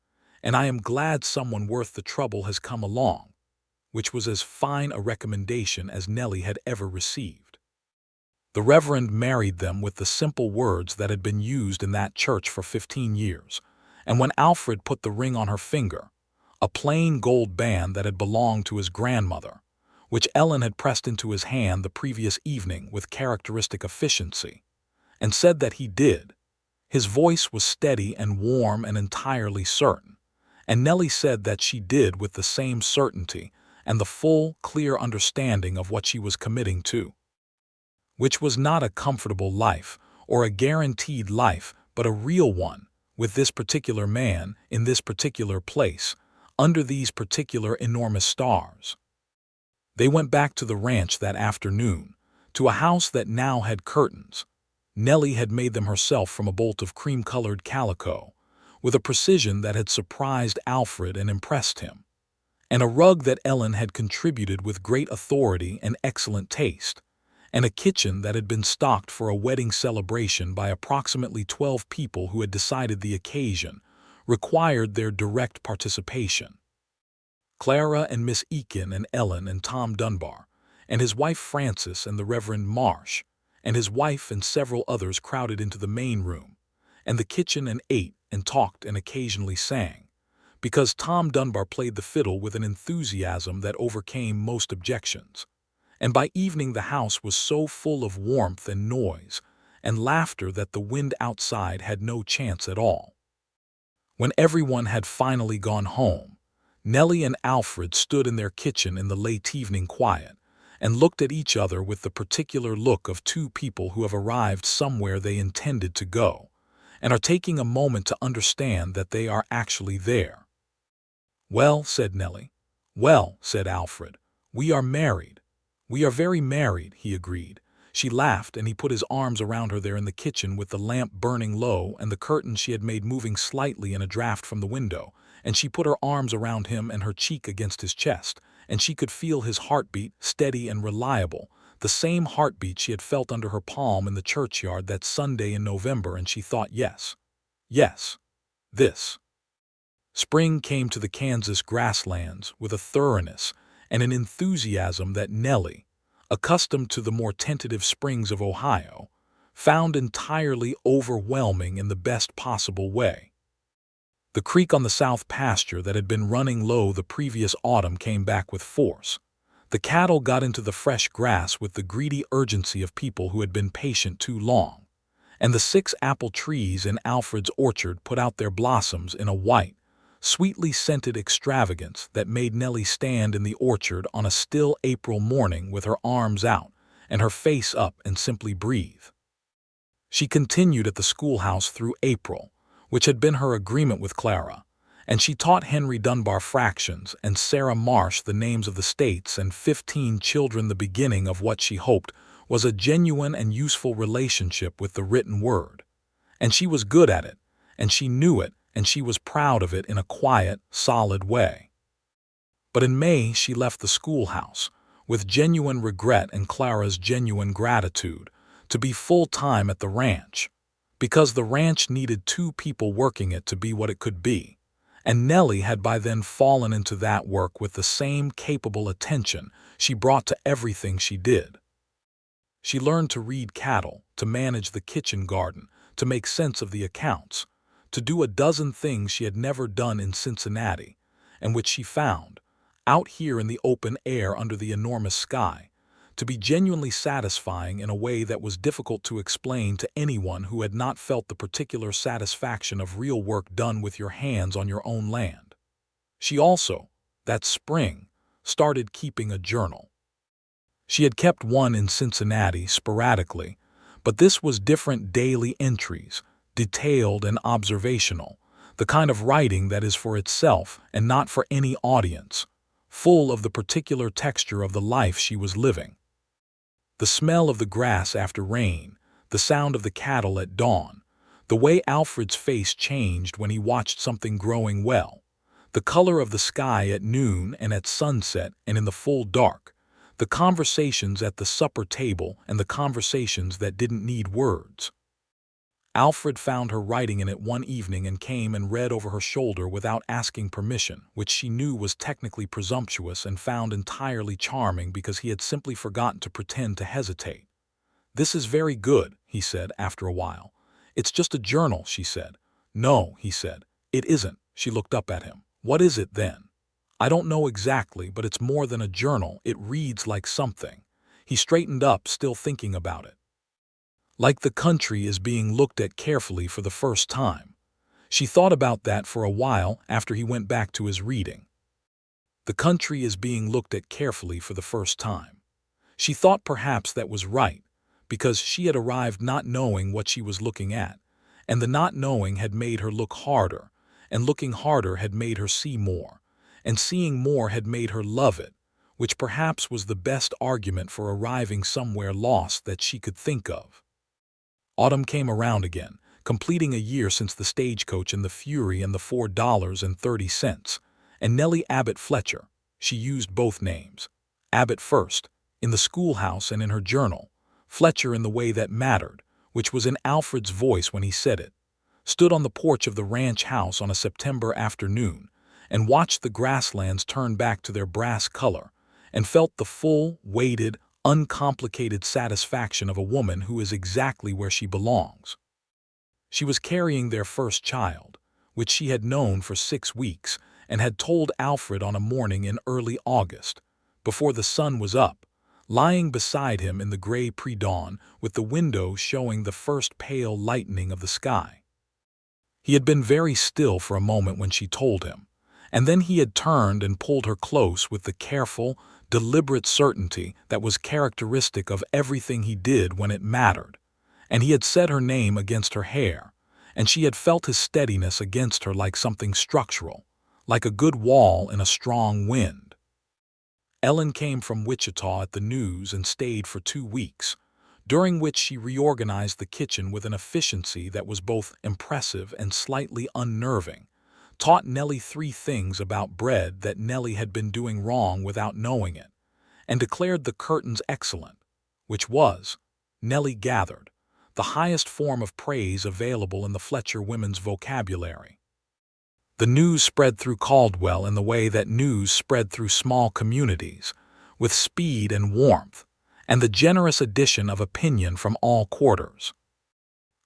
Speaker 1: and I am glad someone worth the trouble has come along," which was as fine a recommendation as Nellie had ever received. The Reverend married them with the simple words that had been used in that church for 15 years, and when Alfred put the ring on her finger, a plain gold band that had belonged to his grandmother, which Ellen had pressed into his hand the previous evening with characteristic efficiency, and said that he did, his voice was steady and warm and entirely certain, and Nellie said that she did with the same certainty and the full, clear understanding of what she was committing to, which was not a comfortable life or a guaranteed life, but a real one, with this particular man, in this particular place, under these particular enormous stars. They went back to the ranch that afternoon, to a house that now had curtains. Nellie had made them herself from a bolt of cream-colored calico, with a precision that had surprised Alfred and impressed him, and a rug that Ellen had contributed with great authority and excellent taste, and a kitchen that had been stocked for a wedding celebration by approximately 12 people who had decided the occasion required their direct participation. Clara and Miss Eakin and Ellen and Tom Dunbar, and his wife Frances and the Reverend Marsh, and his wife and several others crowded into the main room, and the kitchen and ate and talked and occasionally sang, because Tom Dunbar played the fiddle with an enthusiasm that overcame most objections. And by evening the house was so full of warmth and noise and laughter that the wind outside had no chance at all. When everyone had finally gone home, Nellie and Alfred stood in their kitchen in the late evening quiet and looked at each other with the particular look of two people who have arrived somewhere they intended to go and are taking a moment to understand that they are actually there. "Well," said Nellie. "Well," said Alfred, "we are married." "We are very married," he agreed. She laughed, and he put his arms around her there in the kitchen with the lamp burning low and the curtain she had made moving slightly in a draught from the window, and she put her arms around him and her cheek against his chest, and she could feel his heartbeat, steady and reliable, the same heartbeat she had felt under her palm in the churchyard that Sunday in November, and she thought, yes, this. Spring came to the Kansas grasslands with a thoroughness and an enthusiasm that Nellie, accustomed to the more tentative springs of Ohio, found entirely overwhelming in the best possible way. The creek on the south pasture that had been running low the previous autumn came back with force. The cattle got into the fresh grass with the greedy urgency of people who had been patient too long, and the 6 apple trees in Alfred's orchard put out their blossoms in a white, sweetly scented extravagance that made Nellie stand in the orchard on a still April morning with her arms out and her face up and simply breathe. She continued at the schoolhouse through April, which had been her agreement with Clara, and she taught Henry Dunbar fractions and Sarah Marsh the names of the states and 15 children the beginning of what she hoped was a genuine and useful relationship with the written word. And she was good at it, and she knew it, and she was proud of it in a quiet, solid way. But in May she left the schoolhouse, with genuine regret and Clara's genuine gratitude, to be full-time at the ranch, because the ranch needed 2 people working it to be what it could be, and Nellie had by then fallen into that work with the same capable attention she brought to everything she did. She learned to read cattle, to manage the kitchen garden, to make sense of the accounts, to do a dozen things she had never done in Cincinnati, and which she found, out here in the open air under the enormous sky, to be genuinely satisfying in a way that was difficult to explain to anyone who had not felt the particular satisfaction of real work done with your hands on your own land. She also, that spring, started keeping a journal. She had kept one in Cincinnati sporadically, but this was different daily entries, detailed and observational, the kind of writing that is for itself and not for any audience, full of the particular texture of the life she was living. The smell of the grass after rain, the sound of the cattle at dawn, the way Alfred's face changed when he watched something growing well, The color of the sky at noon and at sunset and in the full dark, the conversations at the supper table and the conversations that didn't need words. Alfred found her writing in it one evening and came and read over her shoulder without asking permission, which she knew was technically presumptuous and found entirely charming because he had simply forgotten to pretend to hesitate. "This is very good," he said after a while. "It's just a journal," she said. "No," he said. "It isn't." She looked up at him. "What is it then?" "I don't know exactly, but it's more than a journal. It reads like something." He straightened up, still thinking about it. "Like the country is being looked at carefully for the first time." She thought about that for a while after he went back to his reading. The country is being looked at carefully for the first time. She thought perhaps that was right, because she had arrived not knowing what she was looking at, and the not knowing had made her look harder, and looking harder had made her see more, and seeing more had made her love it, which perhaps was the best argument for arriving somewhere lost that she could think of. Autumn came around again, completing a year since the stagecoach and the Fury and the $4.30, and Nellie Abbott Fletcher. She used both names. Abbott first, in the schoolhouse and in her journal. Fletcher in the way that mattered, which was in Alfred's voice when he said it. Stood on the porch of the ranch house on a September afternoon and watched the grasslands turn back to their brass color, and felt the full, weighted, uncomplicated satisfaction of a woman who is exactly where she belongs. She was carrying their first child, which she had known for 6 weeks, and had told Alfred on a morning in early August, before the sun was up, lying beside him in the gray pre-dawn with the window showing the first pale lightening of the sky. He had been very still for a moment when she told him, and then he had turned and pulled her close with the careful, deliberate certainty that was characteristic of everything he did when it mattered, and he had said her name against her hair, and she had felt his steadiness against her like something structural, like a good wall in a strong wind. Ellen came from Wichita at the news and stayed for 2 weeks, during which she reorganized the kitchen with an efficiency that was both impressive and slightly unnerving, taught Nellie 3 things about bread that Nellie had been doing wrong without knowing it, and declared the curtains excellent, which was, Nellie gathered, the highest form of praise available in the Fletcher women's vocabulary. The news spread through Caldwell in the way that news spread through small communities, with speed and warmth, and the generous addition of opinion from all quarters.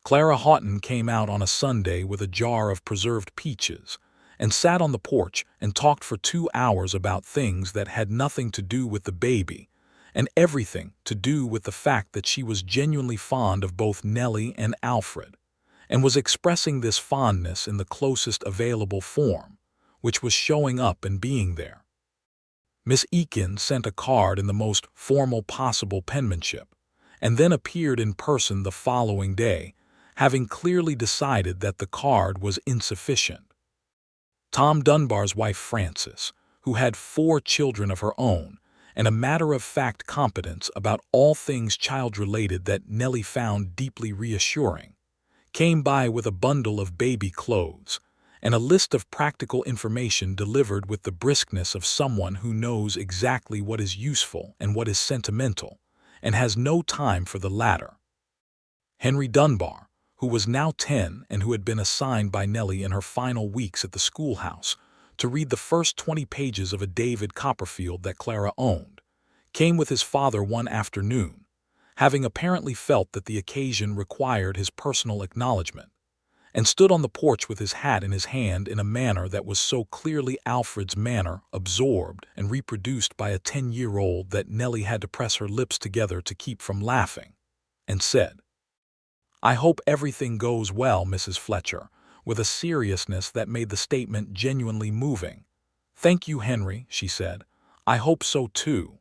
Speaker 1: Clara Houghton came out on a Sunday with a jar of preserved peaches, and sat on the porch and talked for 2 hours about things that had nothing to do with the baby, and everything to do with the fact that she was genuinely fond of both Nellie and Alfred, and was expressing this fondness in the closest available form, which was showing up and being there. Miss Eakins sent a card in the most formal possible penmanship, and then appeared in person the following day, having clearly decided that the card was insufficient. Tom Dunbar's wife Frances, who had 4 children of her own, and a matter-of-fact competence about all things child-related that Nellie found deeply reassuring, came by with a bundle of baby clothes, and a list of practical information delivered with the briskness of someone who knows exactly what is useful and what is sentimental, and has no time for the latter. Henry Dunbar, who was now 10 and who had been assigned by Nellie in her final weeks at the schoolhouse to read the first 20 pages of a David Copperfield that Clara owned, came with his father one afternoon, having apparently felt that the occasion required his personal acknowledgement, and stood on the porch with his hat in his hand in a manner that was so clearly Alfred's manner, absorbed and reproduced by a 10-year-old that Nellie had to press her lips together to keep from laughing, and said, "I hope everything goes well, Mrs. Fletcher," with a seriousness that made the statement genuinely moving. "Thank you, Henry," she said. "I hope so too."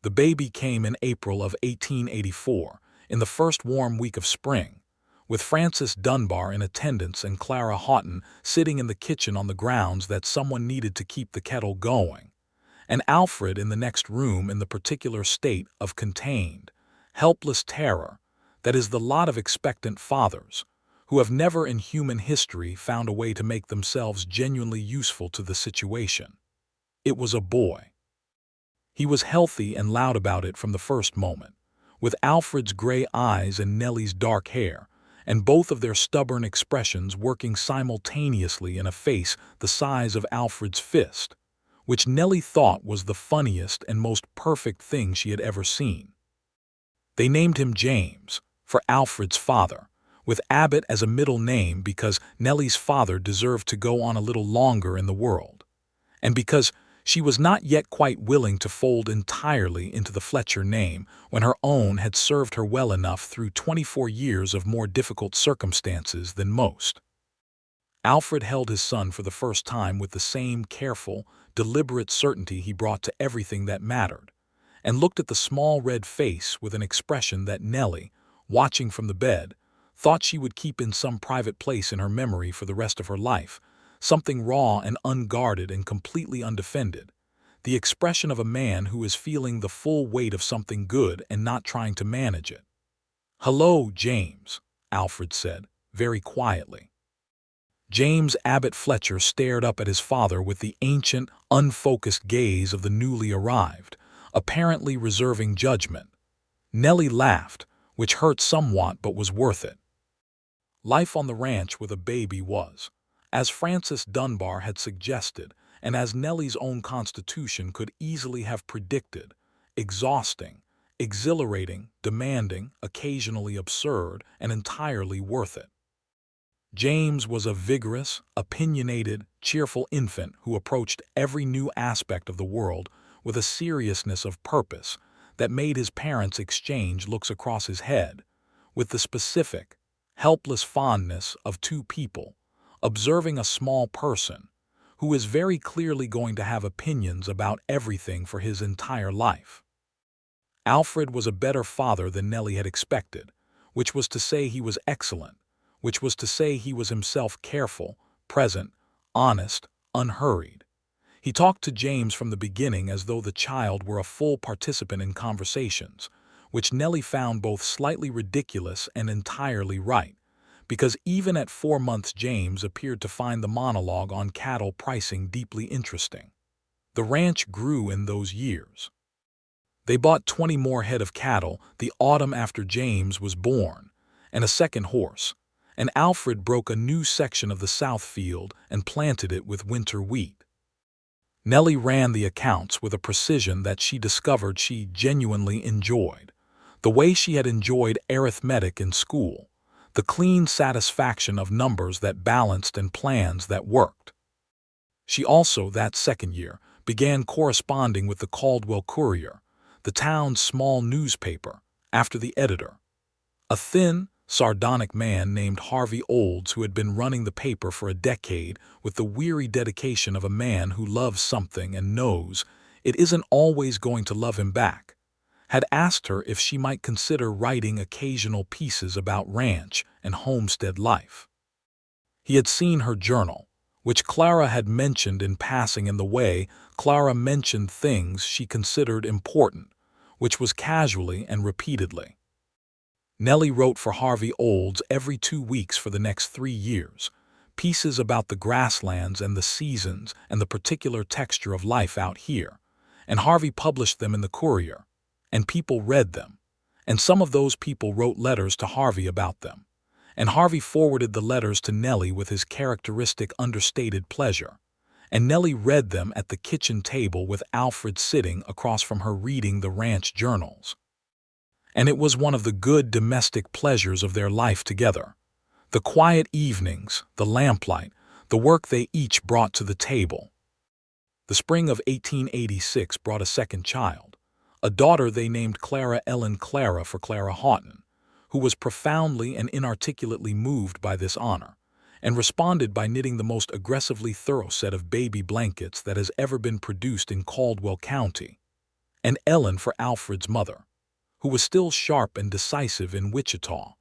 Speaker 1: The baby came in April of 1884, in the first warm week of spring, with Frances Dunbar in attendance and Clara Houghton sitting in the kitchen on the grounds that someone needed to keep the kettle going, and Alfred in the next room in the particular state of contained, helpless terror that is the lot of expectant fathers, who have never in human history found a way to make themselves genuinely useful to the situation. It was a boy. He was healthy and loud about it from the first moment, with Alfred's gray eyes and Nellie's dark hair, and both of their stubborn expressions working simultaneously in a face the size of Alfred's fist, which Nellie thought was the funniest and most perfect thing she had ever seen. They named him James, for Alfred's father, with Abbott as a middle name because Nellie's father deserved to go on a little longer in the world, and because she was not yet quite willing to fold entirely into the Fletcher name when her own had served her well enough through 24 years of more difficult circumstances than most. Alfred held his son for the first time with the same careful, deliberate certainty he brought to everything that mattered, and looked at the small red face with an expression that Nellie, watching from the bed, thought she would keep in some private place in her memory for the rest of her life, something raw and unguarded and completely undefended, the expression of a man who is feeling the full weight of something good and not trying to manage it. "Hello, James," Alfred said, very quietly. James Abbott Fletcher stared up at his father with the ancient, unfocused gaze of the newly arrived, apparently reserving judgment. Nellie laughed, which hurt somewhat but was worth it. Life on the ranch with a baby was, as Francis Dunbar had suggested, and as Nellie's own constitution could easily have predicted, exhausting, exhilarating, demanding, occasionally absurd, and entirely worth it. James was a vigorous, opinionated, cheerful infant who approached every new aspect of the world with a seriousness of purpose that made his parents exchange looks across his head, with the specific, helpless fondness of two people observing a small person who is very clearly going to have opinions about everything for his entire life. Alfred was a better father than Nellie had expected, which was to say he was excellent, which was to say he was himself careful, present, honest, unhurried. He talked to James from the beginning as though the child were a full participant in conversations, which Nellie found both slightly ridiculous and entirely right, because even at 4 months James appeared to find the monologue on cattle pricing deeply interesting. The ranch grew in those years. They bought 20 more head of cattle the autumn after James was born, and a second horse, and Alfred broke a new section of the south field and planted it with winter wheat. Nellie ran the accounts with a precision that she discovered she genuinely enjoyed, the way she had enjoyed arithmetic in school, the clean satisfaction of numbers that balanced and plans that worked. She also, that second year, began corresponding with the Caldwell Courier, the town's small newspaper, after the editor, a thin, sardonic man named Harvey Olds who had been running the paper for a decade with the weary dedication of a man who loves something and knows it isn't always going to love him back, had asked her if she might consider writing occasional pieces about ranch and homestead life. He had seen her journal, which Clara had mentioned in passing in the way Clara mentioned things she considered important, which was casually and repeatedly. Nellie wrote for Harvey Olds every 2 weeks for the next 3 years, pieces about the grasslands and the seasons and the particular texture of life out here, and Harvey published them in the Courier, and people read them, and some of those people wrote letters to Harvey about them, and Harvey forwarded the letters to Nellie with his characteristic understated pleasure, and Nellie read them at the kitchen table with Alfred sitting across from her reading the ranch journals. And it was one of the good domestic pleasures of their life together. The quiet evenings, the lamplight, the work they each brought to the table. The spring of 1886 brought a second child, a daughter they named Clara Ellen Clara for Clara Houghton, who was profoundly and inarticulately moved by this honor, and responded by knitting the most aggressively thorough set of baby blankets that has ever been produced in Caldwell County, and Ellen for Alfred's mother, who was still sharp and decisive in Wichita,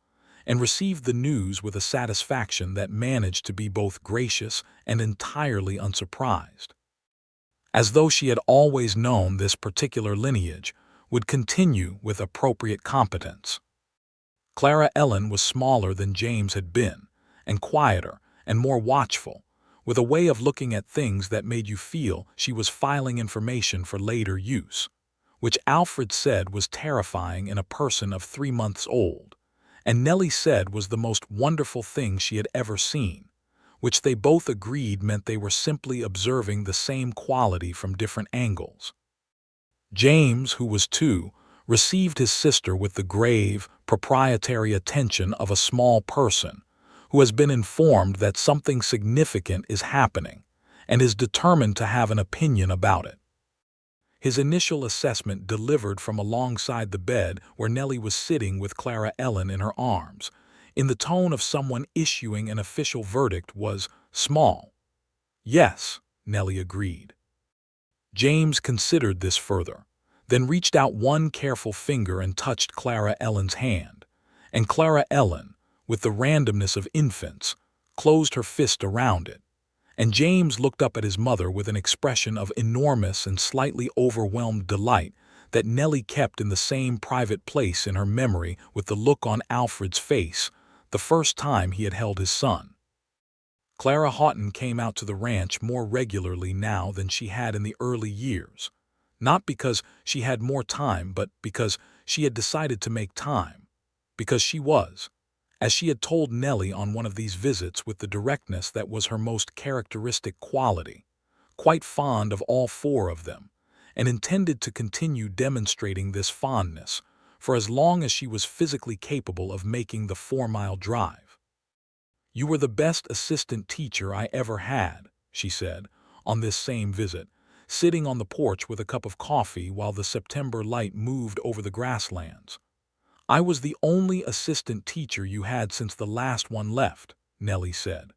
Speaker 1: and received the news with a satisfaction that managed to be both gracious and entirely unsurprised, as though she had always known this particular lineage would continue with appropriate competence. Clara Ellen was smaller than James had been, and quieter and more watchful, with a way of looking at things that made you feel she was filing information for later use, which Alfred said was terrifying in a person of 3 months old, and Nellie said was the most wonderful thing she had ever seen, which they both agreed meant they were simply observing the same quality from different angles. James, who was 2, received his sister with the grave, proprietary attention of a small person who has been informed that something significant is happening and is determined to have an opinion about it. His initial assessment, delivered from alongside the bed where Nellie was sitting with Clara Ellen in her arms, in the tone of someone issuing an official verdict, was small. Yes, Nellie agreed. James considered this further, then reached out one careful finger and touched Clara Ellen's hand, and Clara Ellen, with the randomness of infants, closed her fist around it, and James looked up at his mother with an expression of enormous and slightly overwhelmed delight that Nellie kept in the same private place in her memory with the look on Alfred's face the first time he had held his son. Clara Houghton came out to the ranch more regularly now than she had in the early years, not because she had more time, but because she had decided to make time, because she was, as she had told Nellie on one of these visits with the directness that was her most characteristic quality, quite fond of all 4 of them, and intended to continue demonstrating this fondness for as long as she was physically capable of making the 4-mile drive. "You were the best assistant teacher I ever had," she said, on this same visit, sitting on the porch with a cup of coffee while the September light moved over the grasslands. "I was the only assistant teacher you had since the last one left," Nellie said.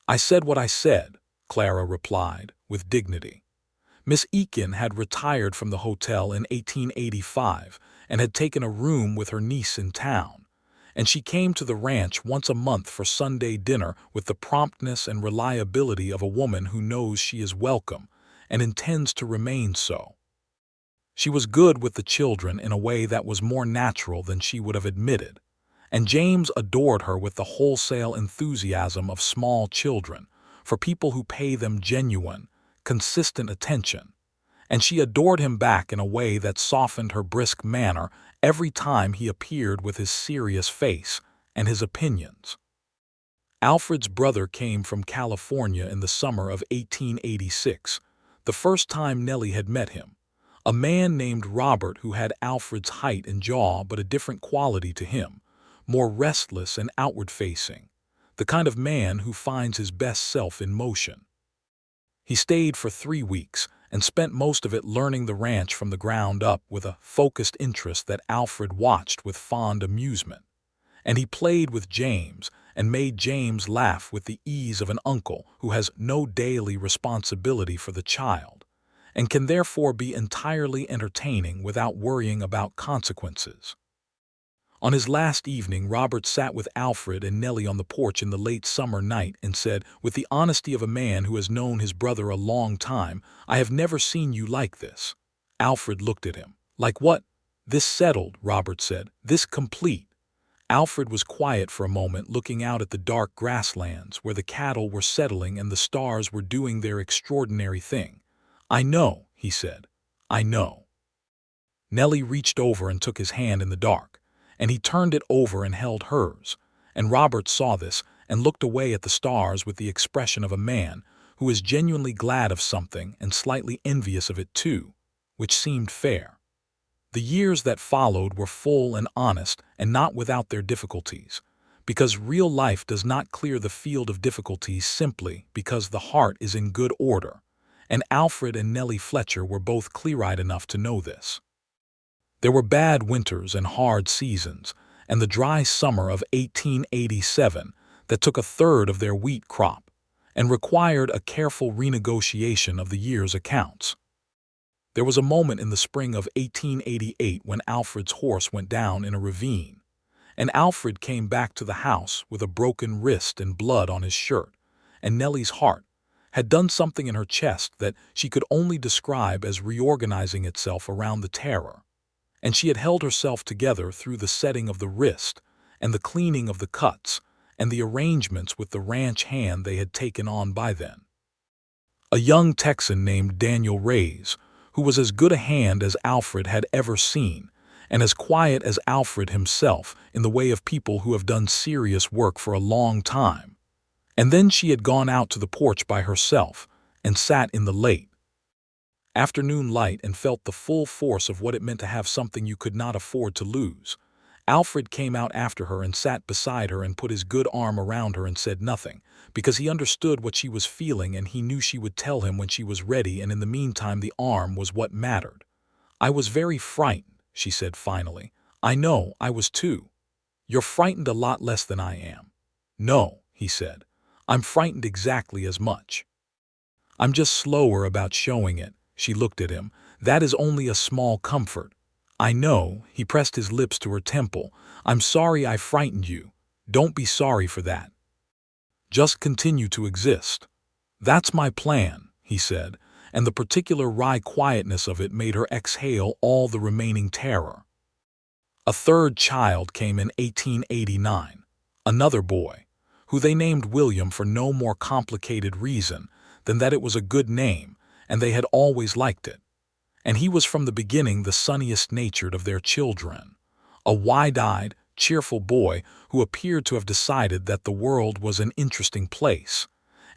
Speaker 1: "I said what I said," Clara replied, with dignity. Miss Eakin had retired from the hotel in 1885 and had taken a room with her niece in town, and she came to the ranch once a month for Sunday dinner with the promptness and reliability of a woman who knows she is welcome and intends to remain so. She was good with the children in a way that was more natural than she would have admitted, and James adored her with the wholesale enthusiasm of small children for people who pay them genuine, consistent attention, and she adored him back in a way that softened her brisk manner every time he appeared with his serious face and his opinions. Alfred's brother came from California in the summer of 1886, the first time Nellie had met him. A man named Robert who had Alfred's height and jaw but a different quality to him, more restless and outward-facing, the kind of man who finds his best self in motion. He stayed for 3 weeks and spent most of it learning the ranch from the ground up with a focused interest that Alfred watched with fond amusement, and he played with James and made James laugh with the ease of an uncle who has no daily responsibility for the child, and can therefore be entirely entertaining without worrying about consequences. On his last evening, Robert sat with Alfred and Nellie on the porch in the late summer night and said, with the honesty of a man who has known his brother a long time, "I have never seen you like this." Alfred looked at him. "Like what?" "This settled," Robert said. "This complete." Alfred was quiet for a moment, looking out at the dark grasslands where the cattle were settling and the stars were doing their extraordinary thing. "I know," he said. "I know." Nellie reached over and took his hand in the dark, and he turned it over and held hers, and Robert saw this and looked away at the stars with the expression of a man who is genuinely glad of something and slightly envious of it too, which seemed fair. The years that followed were full and honest and not without their difficulties, because real life does not clear the field of difficulties simply because the heart is in good order, and Alfred and Nellie Fletcher were both clear-eyed enough to know this. There were bad winters and hard seasons, and the dry summer of 1887 that took 1/3 of their wheat crop and required a careful renegotiation of the year's accounts. There was a moment in the spring of 1888 when Alfred's horse went down in a ravine, and Alfred came back to the house with a broken wrist and blood on his shirt, and Nellie's heart had done something in her chest that she could only describe as reorganizing itself around the terror, and she had held herself together through the setting of the wrist and the cleaning of the cuts and the arrangements with the ranch hand they had taken on by then. A young Texan named Daniel Reyes, who was as good a hand as Alfred had ever seen, and as quiet as Alfred himself in the way of people who have done serious work for a long time. And then she had gone out to the porch by herself and sat in the late afternoon light and felt the full force of what it meant to have something you could not afford to lose. Alfred came out after her and sat beside her and put his good arm around her and said nothing, because he understood what she was feeling and he knew she would tell him when she was ready, and in the meantime the arm was what mattered. "I was very frightened," she said finally. "I know, I was too. You're frightened a lot less than I am." "No," he said. "I'm frightened exactly as much. I'm just slower about showing it." She looked at him. "That is only a small comfort." "I know," he pressed his lips to her temple. "I'm sorry I frightened you. Don't be sorry for that. Just continue to exist." "That's my plan," he said, and the particular wry quietness of it made her exhale all the remaining terror. A third child came in 1889, another boy, who they named William for no more complicated reason than that it was a good name, and they had always liked it. And he was from the beginning the sunniest-natured of their children, a wide-eyed, cheerful boy who appeared to have decided that the world was an interesting place,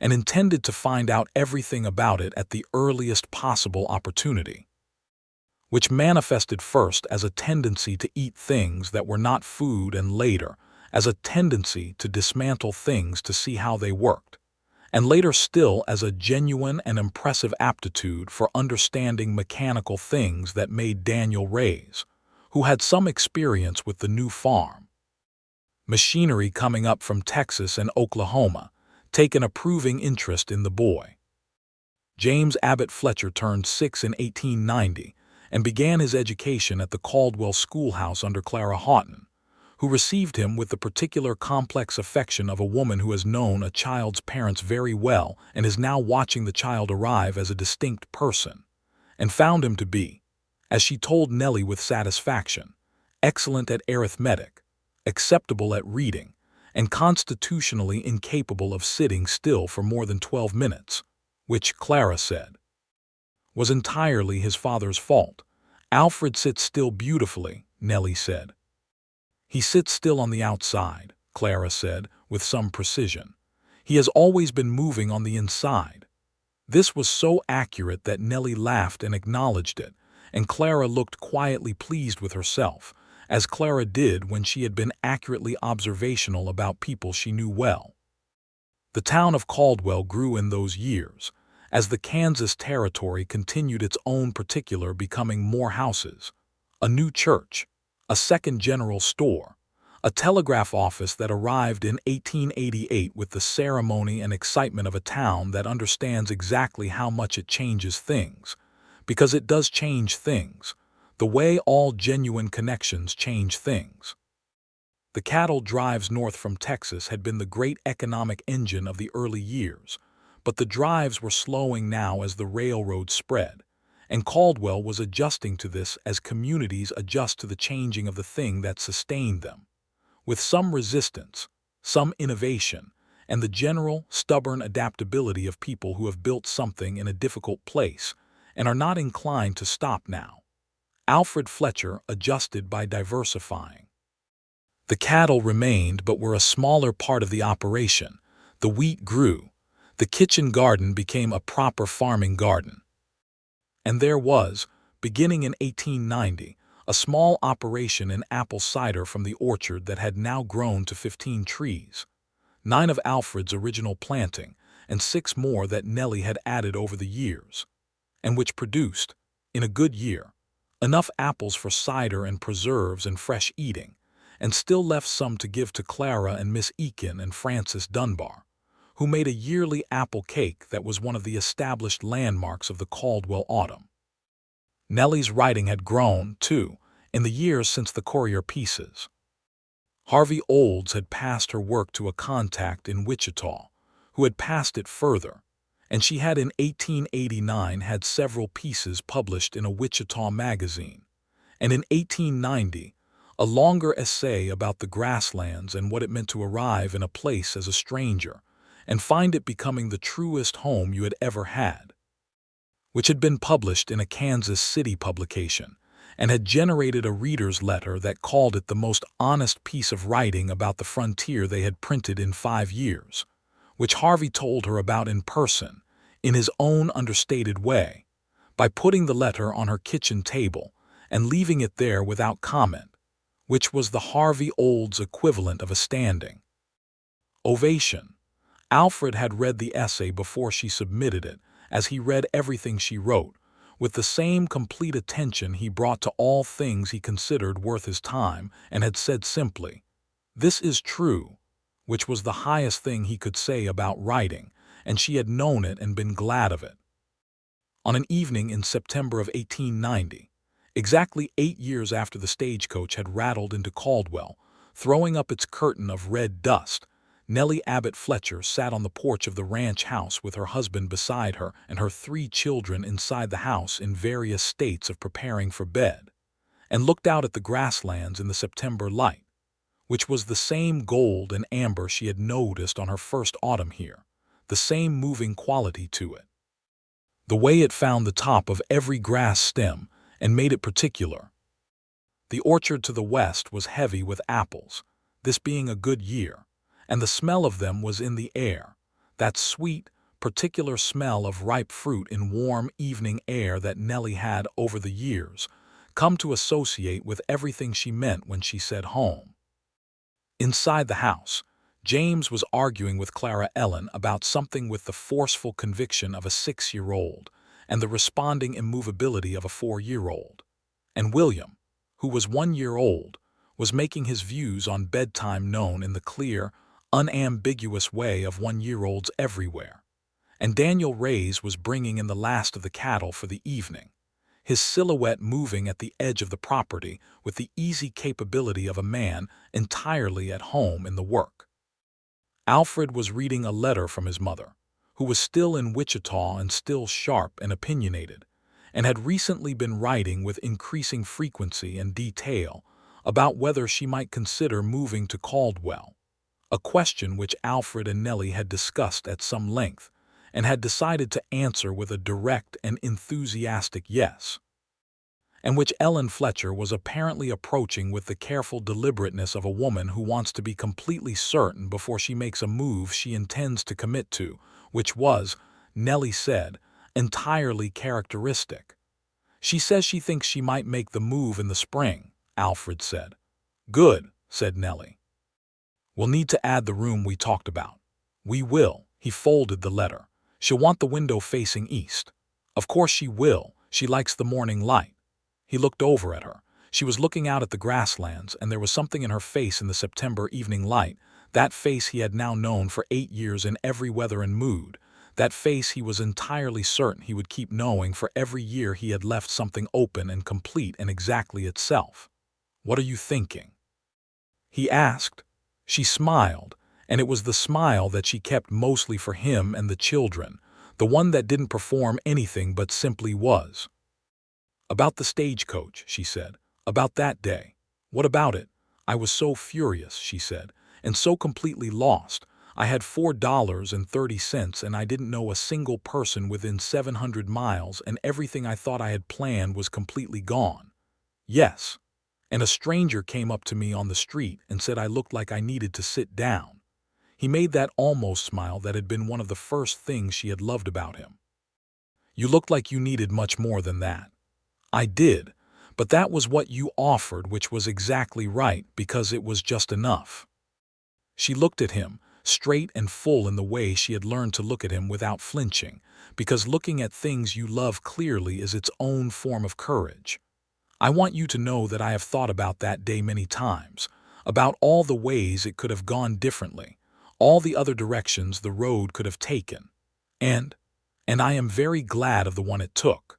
Speaker 1: and intended to find out everything about it at the earliest possible opportunity, which manifested first as a tendency to eat things that were not food and later as a tendency to dismantle things to see how they worked, and later still as a genuine and impressive aptitude for understanding mechanical things that made Daniel Reyes, who had some experience with the new farm machinery coming up from Texas and Oklahoma, take an approving interest in the boy. James Abbott Fletcher turned 6 in 1890 and began his education at the Caldwell schoolhouse under Clara Houghton, who received him with the particular complex affection of a woman who has known a child's parents very well and is now watching the child arrive as a distinct person, and found him to be, as she told Nellie with satisfaction, excellent at arithmetic, acceptable at reading, and constitutionally incapable of sitting still for more than 12 minutes, which, Clara said, was entirely his father's fault. "Alfred sits still beautifully," Nellie said. "He sits still on the outside," Clara said, with some precision. "He has always been moving on the inside." This was so accurate that Nellie laughed and acknowledged it, and Clara looked quietly pleased with herself, as Clara did when she had been accurately observational about people she knew well. The town of Caldwell grew in those years, as the Kansas territory continued its own particular, becoming more houses, a new church, a second general store, a telegraph office that arrived in 1888 with the ceremony and excitement of a town that understands exactly how much it changes things, because it does change things, the way all genuine connections change things. The cattle drives north from Texas had been the great economic engine of the early years, but the drives were slowing now as the railroad spread, and Caldwell was adjusting to this as communities adjust to the changing of the thing that sustained them, with some resistance, some innovation, and the general, stubborn adaptability of people who have built something in a difficult place and are not inclined to stop now. Alfred Fletcher adjusted by diversifying. The cattle remained but were a smaller part of the operation. The wheat grew. The kitchen garden became a proper farming garden. And there was, beginning in 1890, a small operation in apple cider from the orchard that had now grown to 15 trees, 9 of Alfred's original planting, and 6 more that Nellie had added over the years, and which produced, in a good year, enough apples for cider and preserves and fresh eating, and still left some to give to Clara and Miss Eakin and Frances Dunbar, who made a yearly apple cake that was one of the established landmarks of the Caldwell autumn. Nellie's writing had grown, too, in the years since the Courier pieces. Harvey Olds had passed her work to a contact in Wichita, who had passed it further, and she had in 1889 had several pieces published in a Wichita magazine, and in 1890 a longer essay about the grasslands and what it meant to arrive in a place as a stranger and find it becoming the truest home you had ever had, which had been published in a Kansas City publication and had generated a reader's letter that called it the most honest piece of writing about the frontier they had printed in 5 years, which Harvey told her about in person, in his own understated way, by putting the letter on her kitchen table and leaving it there without comment, which was the Harvey Olds equivalent of a standing ovation. Alfred had read the essay before she submitted it, as he read everything she wrote, with the same complete attention he brought to all things he considered worth his time, and had said simply, "This is true," which was the highest thing he could say about writing, and she had known it and been glad of it. On an evening in September of 1890, exactly 8 years after the stagecoach had rattled into Caldwell, throwing up its curtain of red dust, Nellie Abbott Fletcher sat on the porch of the ranch house with her husband beside her and her 3 children inside the house in various states of preparing for bed, and looked out at the grasslands in the September light, which was the same gold and amber she had noticed on her first autumn here, the same moving quality to it. The way it found the top of every grass stem and made it particular. The orchard to the west was heavy with apples, this being a good year, and the smell of them was in the air, that sweet, particular smell of ripe fruit in warm evening air that Nellie had, over the years, come to associate with everything she meant when she said home. Inside the house, James was arguing with Clara Ellen about something with the forceful conviction of a 6-year-old and the responding immovability of a 4-year-old. And William, who was 1 year old, was making his views on bedtime known in the clear, unambiguous way of 1-year-olds everywhere. And Daniel Reyes was bringing in the last of the cattle for the evening, his silhouette moving at the edge of the property with the easy capability of a man entirely at home in the work. Alfred was reading a letter from his mother, who was still in Wichita and still sharp and opinionated, and had recently been writing with increasing frequency and detail about whether she might consider moving to Caldwell, a question which Alfred and Nellie had discussed at some length and had decided to answer with a direct and enthusiastic yes, and which Ellen Fletcher was apparently approaching with the careful deliberateness of a woman who wants to be completely certain before she makes a move she intends to commit to, which was, Nellie said, entirely characteristic. "She says she thinks she might make the move in the spring," Alfred said. "Good," said Nellie. "We'll need to add the room we talked about." "We will." He folded the letter. "She'll want the window facing east." "Of course she will. She likes the morning light." He looked over at her. She was looking out at the grasslands, and there was something in her face in the September evening light, that face he had now known for 8 years in every weather and mood, that face he was entirely certain he would keep knowing for every year he had left something open and complete and exactly itself. "What are you thinking?" he asked. She smiled, and it was the smile that she kept mostly for him and the children, the one that didn't perform anything but simply was. "About the stagecoach," she said. "About that day." "What about it?" "I was so furious," she said, "and so completely lost. I had $4.30 and I didn't know a single person within 700 miles, and everything I thought I had planned was completely gone." "Yes. And a stranger came up to me on the street and said I looked like I needed to sit down." He made that almost smile that had been one of the first things she had loved about him. "You looked like you needed much more than that." "I did, but that was what you offered, which was exactly right, because it was just enough." She looked at him, straight and full in the way she had learned to look at him without flinching, because looking at things you love clearly is its own form of courage. "I want you to know that I have thought about that day many times, about all the ways it could have gone differently, all the other directions the road could have taken, and I am very glad of the one it took."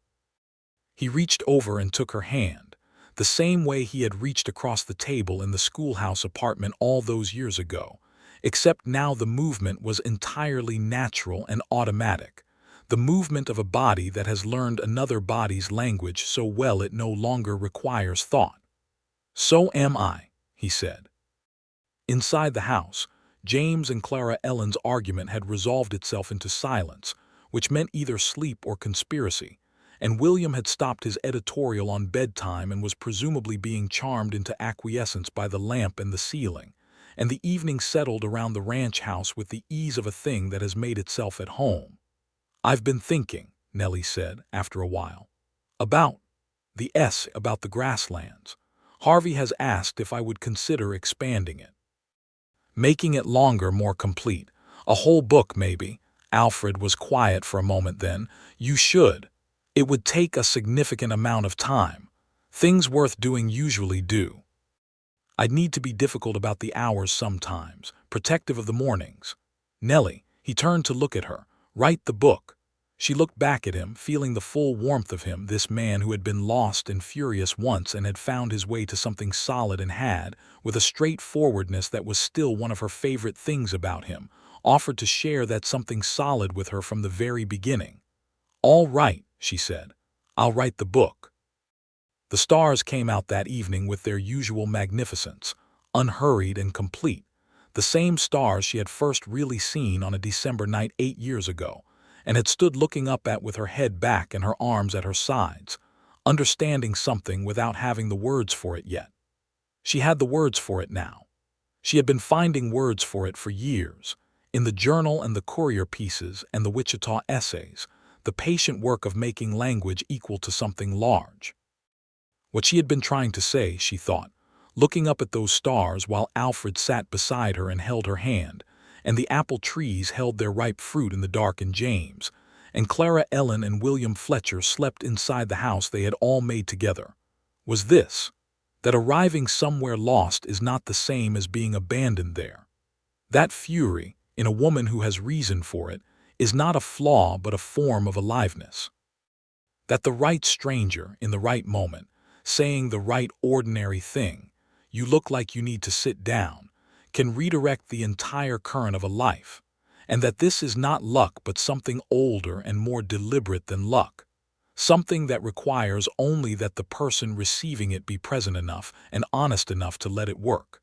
Speaker 1: He reached over and took her hand, the same way he had reached across the table in the schoolhouse apartment all those years ago, except now the movement was entirely natural and automatic, the movement of a body that has learned another body's language so well it no longer requires thought. "So am I," he said. Inside the house, James and Clara Ellen's argument had resolved itself into silence, which meant either sleep or conspiracy, and William had stopped his editorial on bedtime and was presumably being charmed into acquiescence by the lamp and the ceiling, and the evening settled around the ranch house with the ease of a thing that has made itself at home. "I've been thinking," Nellie said after a while, "about about the grasslands. Harvey has asked if I would consider expanding it. Making it longer, more complete. A whole book, maybe." Alfred was quiet for a moment then. "You should. It would take a significant amount of time. Things worth doing usually do. I'd need to be difficult about the hours sometimes, protective of the mornings. Nellie," he turned to look at her, "write the book." She looked back at him, feeling the full warmth of him, this man who had been lost and furious once and had found his way to something solid and had, with a straightforwardness that was still one of her favorite things about him, offered to share that something solid with her from the very beginning. "All right," she said. "I'll write the book." The stars came out that evening with their usual magnificence, unhurried and complete, the same stars she had first really seen on a December night 8 years ago, and had stood looking up at with her head back and her arms at her sides, understanding something without having the words for it yet. She had the words for it now. She had been finding words for it for years, in the journal and the courier pieces and the Wichita essays, the patient work of making language equal to something large. What she had been trying to say, she thought, looking up at those stars while Alfred sat beside her and held her hand, and the apple trees held their ripe fruit in the dark in James, and Clara Ellen and William Fletcher slept inside the house they had all made together, was this: that arriving somewhere lost is not the same as being abandoned there. That fury, in a woman who has reason for it, is not a flaw but a form of aliveness. That the right stranger, in the right moment, saying the right ordinary thing, "You look like you need to sit down," can redirect the entire current of a life, and that this is not luck but something older and more deliberate than luck, something that requires only that the person receiving it be present enough and honest enough to let it work.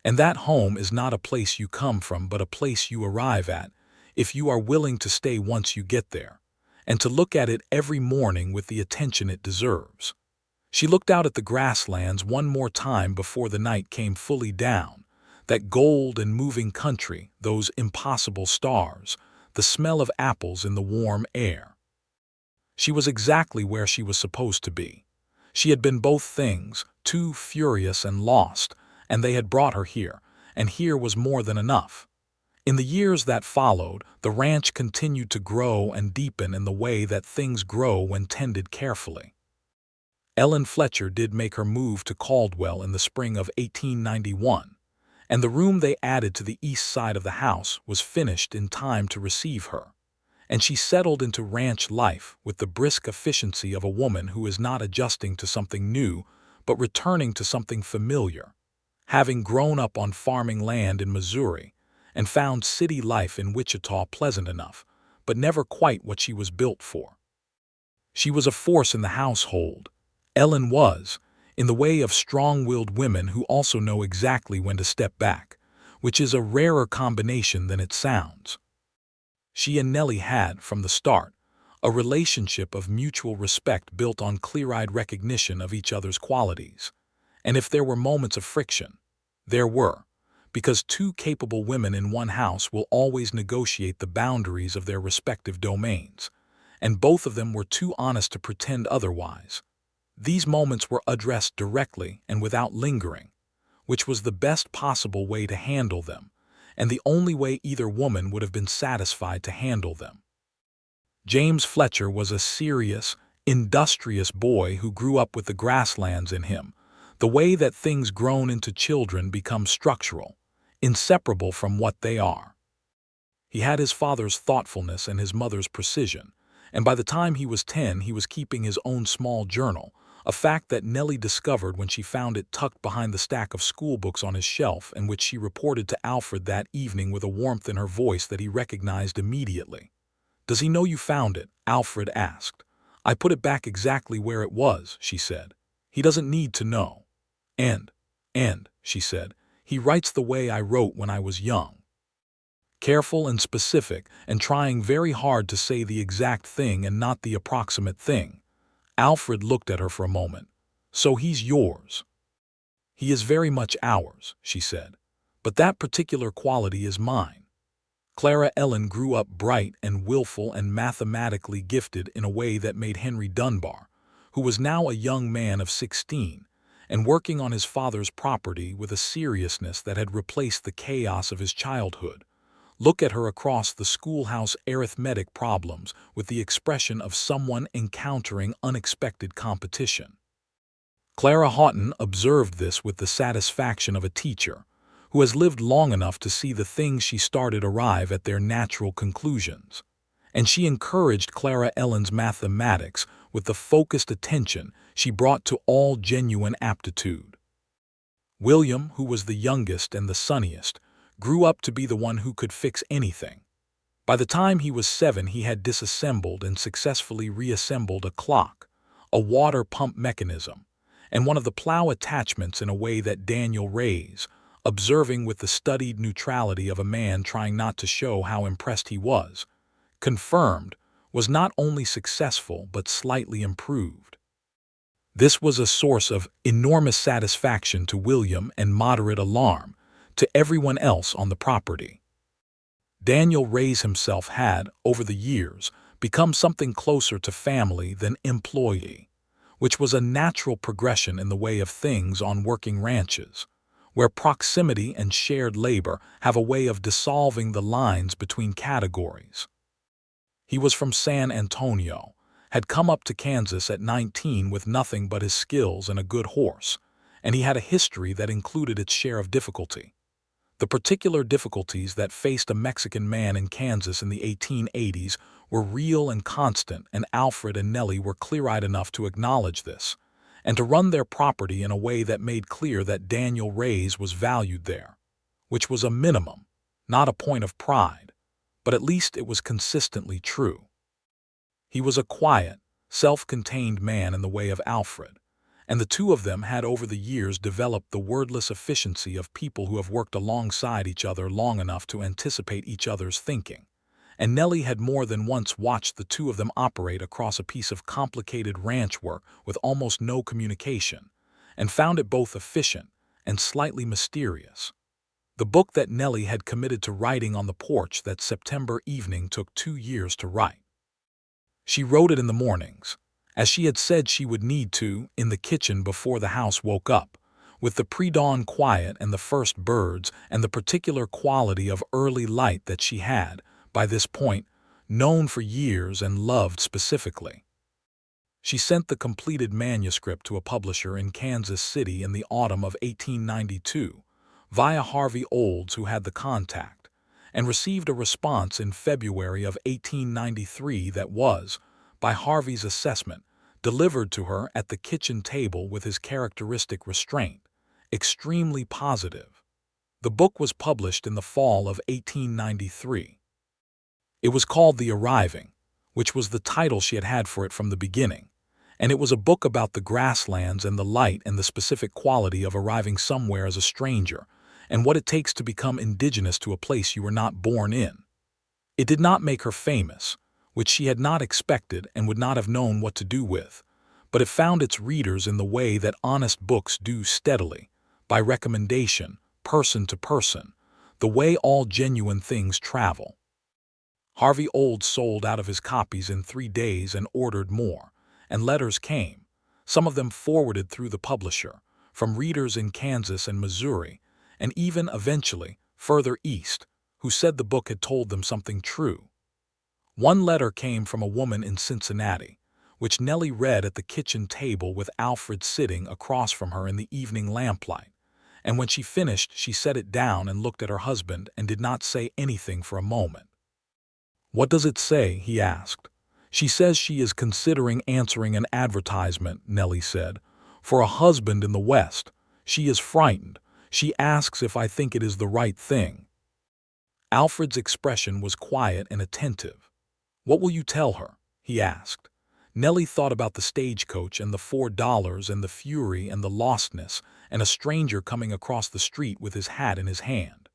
Speaker 1: And that home is not a place you come from but a place you arrive at, if you are willing to stay once you get there, and to look at it every morning with the attention it deserves. She looked out at the grasslands one more time before the night came fully down, that gold and moving country, those impossible stars, the smell of apples in the warm air. She was exactly where she was supposed to be. She had been both things, too furious and lost, and they had brought her here, and here was more than enough. In the years that followed, the ranch continued to grow and deepen in the way that things grow when tended carefully. Ellen Fletcher did make her move to Caldwell in the spring of 1891, and the room they added to the east side of the house was finished in time to receive her, and she settled into ranch life with the brisk efficiency of a woman who is not adjusting to something new but returning to something familiar, having grown up on farming land in Missouri and found city life in Wichita pleasant enough, but never quite what she was built for. She was a force in the household. Ellen was, in the way of strong-willed women who also know exactly when to step back, which is a rarer combination than it sounds. She and Nellie had, from the start, a relationship of mutual respect built on clear-eyed recognition of each other's qualities. And if there were moments of friction, there were, because two capable women in one house will always negotiate the boundaries of their respective domains, and both of them were too honest to pretend otherwise. These moments were addressed directly and without lingering, which was the best possible way to handle them, and the only way either woman would have been satisfied to handle them. James Fletcher was a serious, industrious boy who grew up with the grasslands in him, the way that things grown into children become structural, inseparable from what they are. He had his father's thoughtfulness and his mother's precision, and by the time he was 10 he was keeping his own small journal, a fact that Nellie discovered when she found it tucked behind the stack of schoolbooks on his shelf and which she reported to Alfred that evening with a warmth in her voice that he recognized immediately. "Does he know you found it?" Alfred asked. "I put it back exactly where it was," she said. "He doesn't need to know." And, she said, he writes the way I wrote when I was young. Careful and specific, and trying very hard to say the exact thing and not the approximate thing. Alfred looked at her for a moment. So he's yours. He is very much ours, she said. But that particular quality is mine. Clara Ellen grew up bright and willful and mathematically gifted in a way that made Henry Dunbar, who was now a young man of 16, and working on his father's property with a seriousness that had replaced the chaos of his childhood, look at her across the schoolhouse arithmetic problems with the expression of someone encountering unexpected competition. Clara Houghton observed this with the satisfaction of a teacher who has lived long enough to see the things she started arrive at their natural conclusions, and she encouraged Clara Ellen's mathematics with the focused attention she brought to all genuine aptitude. William, who was the youngest and the sunniest, grew up to be the one who could fix anything. By the time he was 7, he had disassembled and successfully reassembled a clock, a water pump mechanism, and one of the plow attachments in a way that Daniel Ray's, observing with the studied neutrality of a man trying not to show how impressed he was, confirmed, was not only successful but slightly improved. This was a source of enormous satisfaction to William and moderate alarm to everyone else on the property. Daniel Ray's himself had, over the years, become something closer to family than employee, which was a natural progression in the way of things on working ranches, where proximity and shared labor have a way of dissolving the lines between categories. He was from San Antonio, had come up to Kansas at 19 with nothing but his skills and a good horse, and he had a history that included its share of difficulty. The particular difficulties that faced a Mexican man in Kansas in the 1880s were real and constant, and Alfred and Nellie were clear-eyed enough to acknowledge this, and to run their property in a way that made clear that Daniel Ray's was valued there, which was a minimum, not a point of pride, but at least it was consistently true. He was a quiet, self-contained man in the way of Alfred, and the two of them had over the years developed the wordless efficiency of people who have worked alongside each other long enough to anticipate each other's thinking, and Nellie had more than once watched the two of them operate across a piece of complicated ranch work with almost no communication, and found it both efficient and slightly mysterious. The book that Nellie had committed to writing on the porch that September evening took 2 years to write. She wrote it in the mornings, as she had said she would need to, in the kitchen before the house woke up, with the pre-dawn quiet and the first birds and the particular quality of early light that she had, by this point, known for years and loved specifically. She sent the completed manuscript to a publisher in Kansas City in the autumn of 1892, via Harvey Olds, who had the contact, and received a response in February of 1893 that was, by Harvey's assessment, delivered to her at the kitchen table with his characteristic restraint, extremely positive. The book was published in the fall of 1893. It was called The Arriving, which was the title she had had for it from the beginning, and it was a book about the grasslands and the light and the specific quality of arriving somewhere as a stranger, and what it takes to become indigenous to a place you were not born in. It did not make her famous, which she had not expected and would not have known what to do with, but it found its readers in the way that honest books do steadily, by recommendation, person to person, the way all genuine things travel. Harvey Olds sold out of his copies in 3 days and ordered more, and letters came, some of them forwarded through the publisher, from readers in Kansas and Missouri, and even, eventually, further east, who said the book had told them something true. One letter came from a woman in Cincinnati, which Nellie read at the kitchen table with Alfred sitting across from her in the evening lamplight, and when she finished she set it down and looked at her husband and did not say anything for a moment. "What does it say?" he asked. "She says she is considering answering an advertisement," Nellie said, "for a husband in the West. She is frightened. She asks if I think it is the right thing." Alfred's expression was quiet and attentive. "What will you tell her?" he asked. Nellie thought about the stagecoach and the $4 and the fury and the lostness and a stranger coming across the street with his hat in his hand.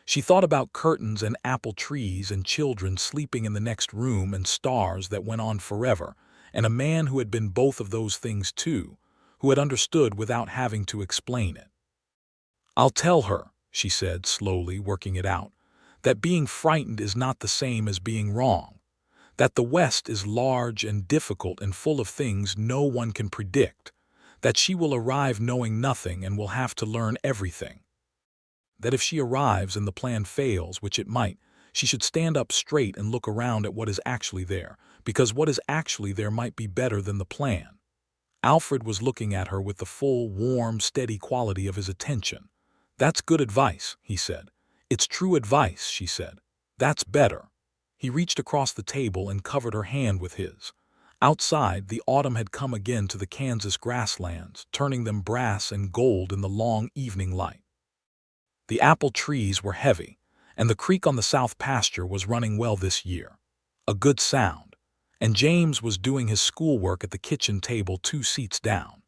Speaker 1: She thought about curtains and apple trees and children sleeping in the next room and stars that went on forever, and a man who had been both of those things too, who had understood without having to explain it. "I'll tell her," she said, slowly working it out, "that being frightened is not the same as being wrong, that the West is large and difficult and full of things no one can predict, that she will arrive knowing nothing and will have to learn everything. That if she arrives and the plan fails, which it might, she should stand up straight and look around at what is actually there, because what is actually there might be better than the plan." Alfred was looking at her with the full, warm, steady quality of his attention. "That's good advice," he said. "It's true advice," she said. "That's better." He reached across the table and covered her hand with his. Outside, the autumn had come again to the Kansas grasslands, turning them brass and gold in the long evening light. The apple trees were heavy, and the creek on the south pasture was running well this year. A good sound. And James was doing his schoolwork at the kitchen table 2 seats down.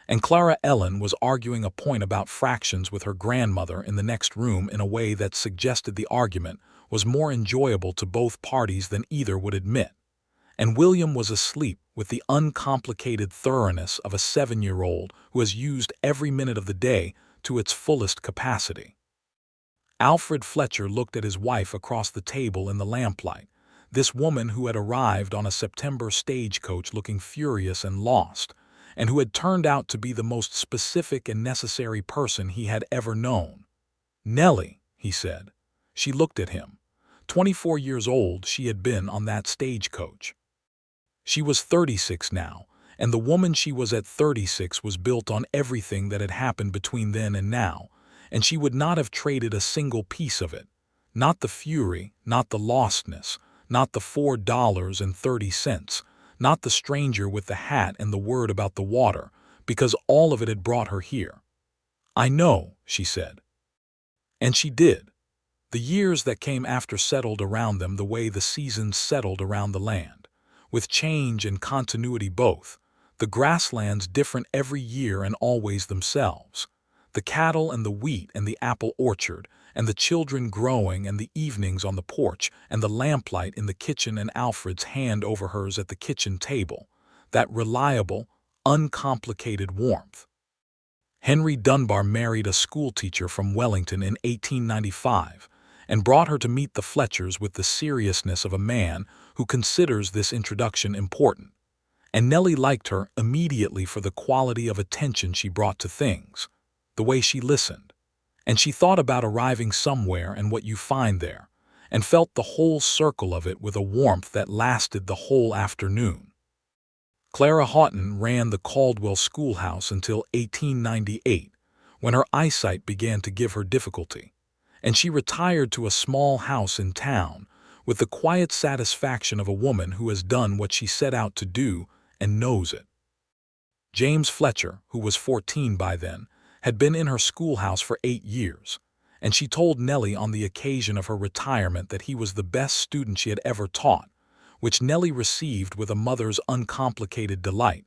Speaker 1: And Clara Ellen was arguing a point about fractions with her grandmother in the next room in a way that suggested the argument was more enjoyable to both parties than either would admit. And William was asleep with the uncomplicated thoroughness of a 7-year-old who has used every minute of the day to its fullest capacity. Alfred Fletcher looked at his wife across the table in the lamplight, this woman who had arrived on a September stagecoach looking furious and lost, and who had turned out to be the most specific and necessary person he had ever known. "Nellie," he said. She looked at him. 24 years old she had been on that stagecoach. She was 36 now, and the woman she was at 36 was built on everything that had happened between then and now, and she would not have traded a single piece of it. Not the fury, not the lostness, not the $4.30, not the stranger with the hat and the word about the water, because all of it had brought her here. "I know," she said. And she did. The years that came after settled around them the way the seasons settled around the land, with change and continuity both, the grasslands different every year and always themselves, the cattle and the wheat and the apple orchard, and the children growing and the evenings on the porch and the lamplight in the kitchen and Alfred's hand over hers at the kitchen table, that reliable, uncomplicated warmth. Henry Dunbar married a schoolteacher from Wellington in 1895 and brought her to meet the Fletchers with the seriousness of a man who considers this introduction important. And Nellie liked her immediately for the quality of attention she brought to things, the way she listened. And she thought about arriving somewhere and what you find there, and felt the whole circle of it with a warmth that lasted the whole afternoon. Clara Houghton ran the Caldwell schoolhouse until 1898, when her eyesight began to give her difficulty, and she retired to a small house in town with the quiet satisfaction of a woman who has done what she set out to do and knows it. James Fletcher, who was 14 by then, had been in her schoolhouse for 8 years, and she told Nellie on the occasion of her retirement that he was the best student she had ever taught, which Nellie received with a mother's uncomplicated delight,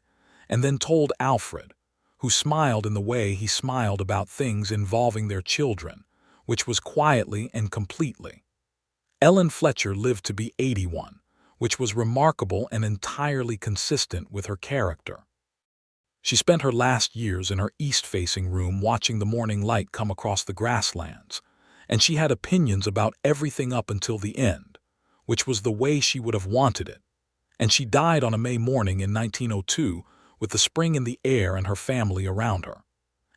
Speaker 1: and then told Alfred, who smiled in the way he smiled about things involving their children, which was quietly and completely. Ellen Fletcher lived to be 81, which was remarkable and entirely consistent with her character. She spent her last years in her east-facing room watching the morning light come across the grasslands, and she had opinions about everything up until the end, which was the way she would have wanted it. And she died on a May morning in 1902 with the spring in the air and her family around her.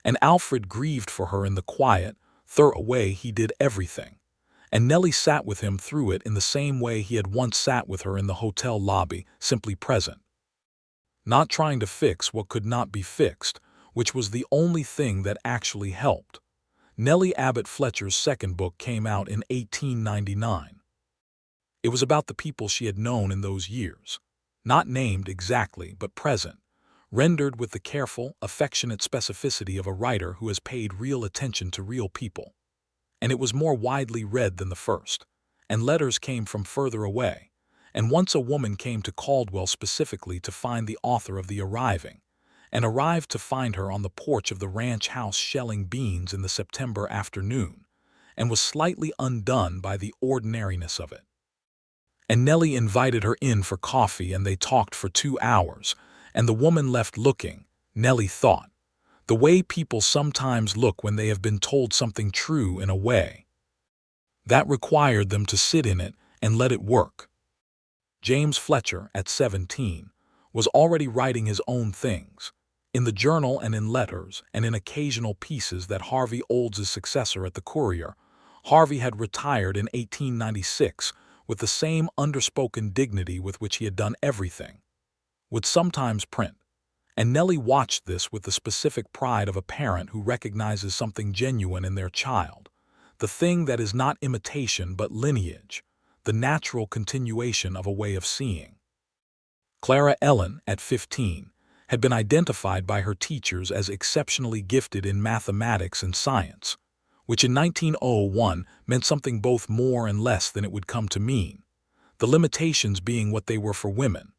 Speaker 1: And Alfred grieved for her in the quiet, thorough way he did everything, and Nellie sat with him through it in the same way he had once sat with her in the hotel lobby, simply present. Not trying to fix what could not be fixed, which was the only thing that actually helped. Nellie Abbott Fletcher's second book came out in 1899. It was about the people she had known in those years, not named exactly, but present, rendered with the careful, affectionate specificity of a writer who has paid real attention to real people. And it was more widely read than the first, and letters came from further away, And once a woman came to Caldwell specifically to find the author of the arriving, and arrived to find her on the porch of the ranch house shelling beans in the September afternoon, and was slightly undone by the ordinariness of it. And Nellie invited her in for coffee, and they talked for 2 hours, and the woman left looking, Nellie thought, the way people sometimes look when they have been told something true in a way that required them to sit in it and let it work. James Fletcher, at 17, was already writing his own things, in the Journal and in letters and in occasional pieces that Harvey Olds' successor at the Courier. Harvey had retired in 1896 with the same underspoken dignity with which he had done everything, would sometimes print. And Nellie watched this with the specific pride of a parent who recognizes something genuine in their child, the thing that is not imitation but lineage, the natural continuation of a way of seeing. Clara Ellen, at 15, had been identified by her teachers as exceptionally gifted in mathematics and science, which in 1901 meant something both more and less than it would come to mean, the limitations being what they were for women.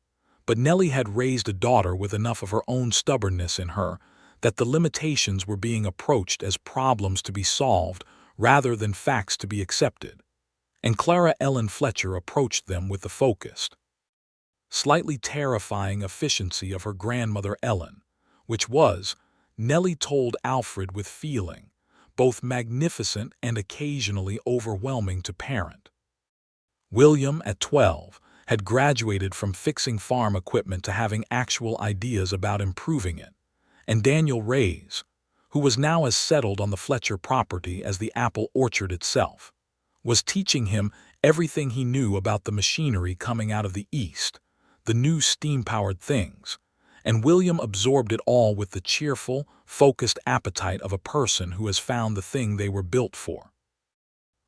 Speaker 1: But Nellie had raised a daughter with enough of her own stubbornness in her that the limitations were being approached as problems to be solved rather than facts to be accepted. And Clara Ellen Fletcher approached them with the focused, slightly terrifying efficiency of her grandmother Ellen, which was, Nellie told Alfred with feeling, both magnificent and occasionally overwhelming to parent. William, at 12, had graduated from fixing farm equipment to having actual ideas about improving it, and Daniel Reyes, who was now as settled on the Fletcher property as the apple orchard itself, was teaching him everything he knew about the machinery coming out of the East, the new steam-powered things, and William absorbed it all with the cheerful, focused appetite of a person who has found the thing they were built for.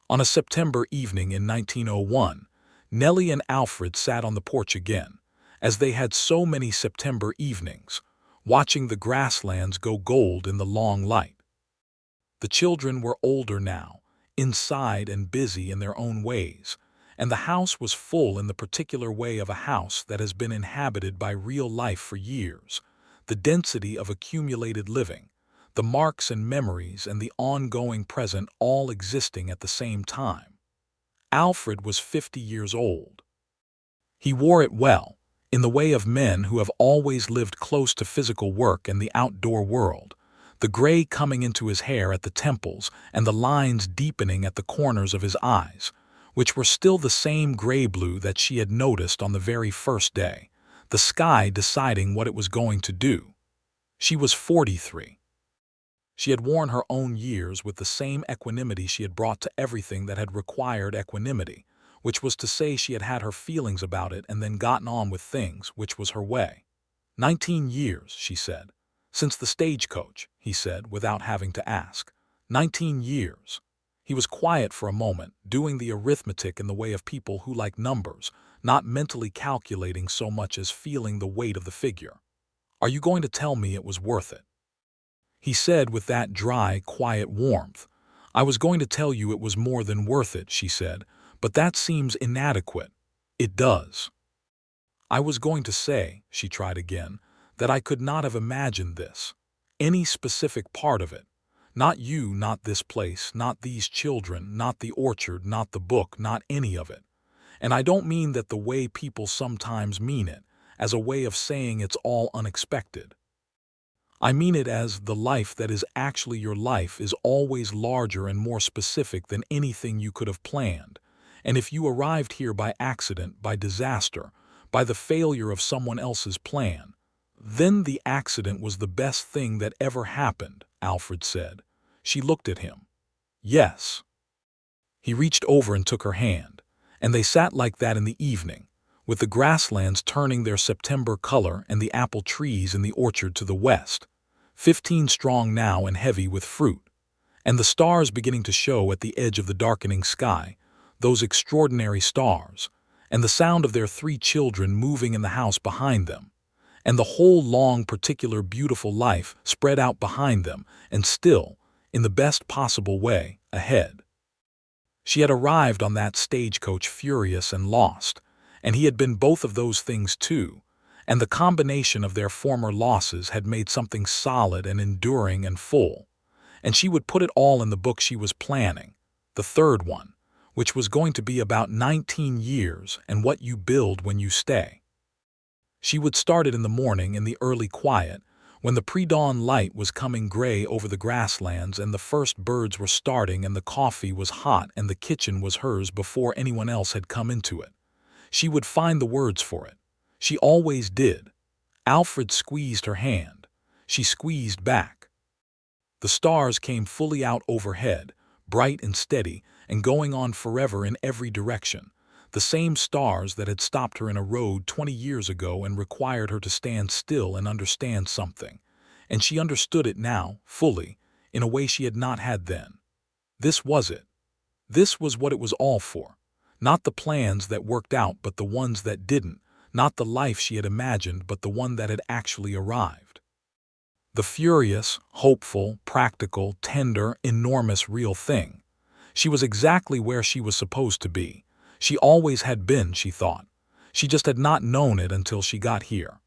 Speaker 1: On a September evening in 1901, Nellie and Alfred sat on the porch again, as they had so many September evenings, watching the grasslands go gold in the long light. The children were older now, inside and busy in their own ways, and the house was full in the particular way of a house that has been inhabited by real life for years, the density of accumulated living, the marks and memories and the ongoing present all existing at the same time. Alfred was 50 years old. He wore it well, in the way of men who have always lived close to physical work and the outdoor world, the gray coming into his hair at the temples and the lines deepening at the corners of his eyes, which were still the same gray-blue that she had noticed on the very first day, the sky deciding what it was going to do. She was 43. She had worn her own years with the same equanimity she had brought to everything that had required equanimity, which was to say she had had her feelings about it and then gotten on with things, which was her way. 19 years, she said. Since the stagecoach, he said, without having to ask. 19 years. He was quiet for a moment, doing the arithmetic in the way of people who like numbers, not mentally calculating so much as feeling the weight of the figure. Are you going to tell me it was worth it? He said with that dry, quiet warmth. I was going to tell you it was more than worth it, she said, but that seems inadequate. It does. I was going to say, she tried again, that I could not have imagined this, any specific part of it. Not you, not this place, not these children, not the orchard, not the book, not any of it. And I don't mean that the way people sometimes mean it, as a way of saying it's all unexpected. I mean it as the life that is actually your life is always larger and more specific than anything you could have planned. And if you arrived here by accident, by disaster, by the failure of someone else's plan, then the accident was the best thing that ever happened, Alfred said. She looked at him. Yes. He reached over and took her hand, and they sat like that in the evening, with the grasslands turning their September color and the apple trees in the orchard to the west, 15 strong now and heavy with fruit, and the stars beginning to show at the edge of the darkening sky, those extraordinary stars, and the sound of their 3 children moving in the house behind them, and the whole long, particular, beautiful life spread out behind them, and still, in the best possible way, ahead. She had arrived on that stagecoach furious and lost, And he had been both of those things too, and the combination of their former losses had made something solid and enduring and full. And she would put it all in the book she was planning, the third one, which was going to be about 19 years and what you build when you stay. She would start it in the morning in the early quiet, when the pre-dawn light was coming gray over the grasslands and the first birds were starting and the coffee was hot and the kitchen was hers before anyone else had come into it. She would find the words for it. She always did. Alfred squeezed her hand. She squeezed back. The stars came fully out overhead, bright and steady, and going on forever in every direction. The same stars that had stopped her in a road 20 years ago and required her to stand still and understand something. And she understood it now, fully, in a way she had not had then. This was it. This was what it was all for. Not the plans that worked out but the ones that didn't. Not the life she had imagined but the one that had actually arrived. The furious, hopeful, practical, tender, enormous real thing. She was exactly where she was supposed to be. She always had been, she thought. She just had not known it until she got here.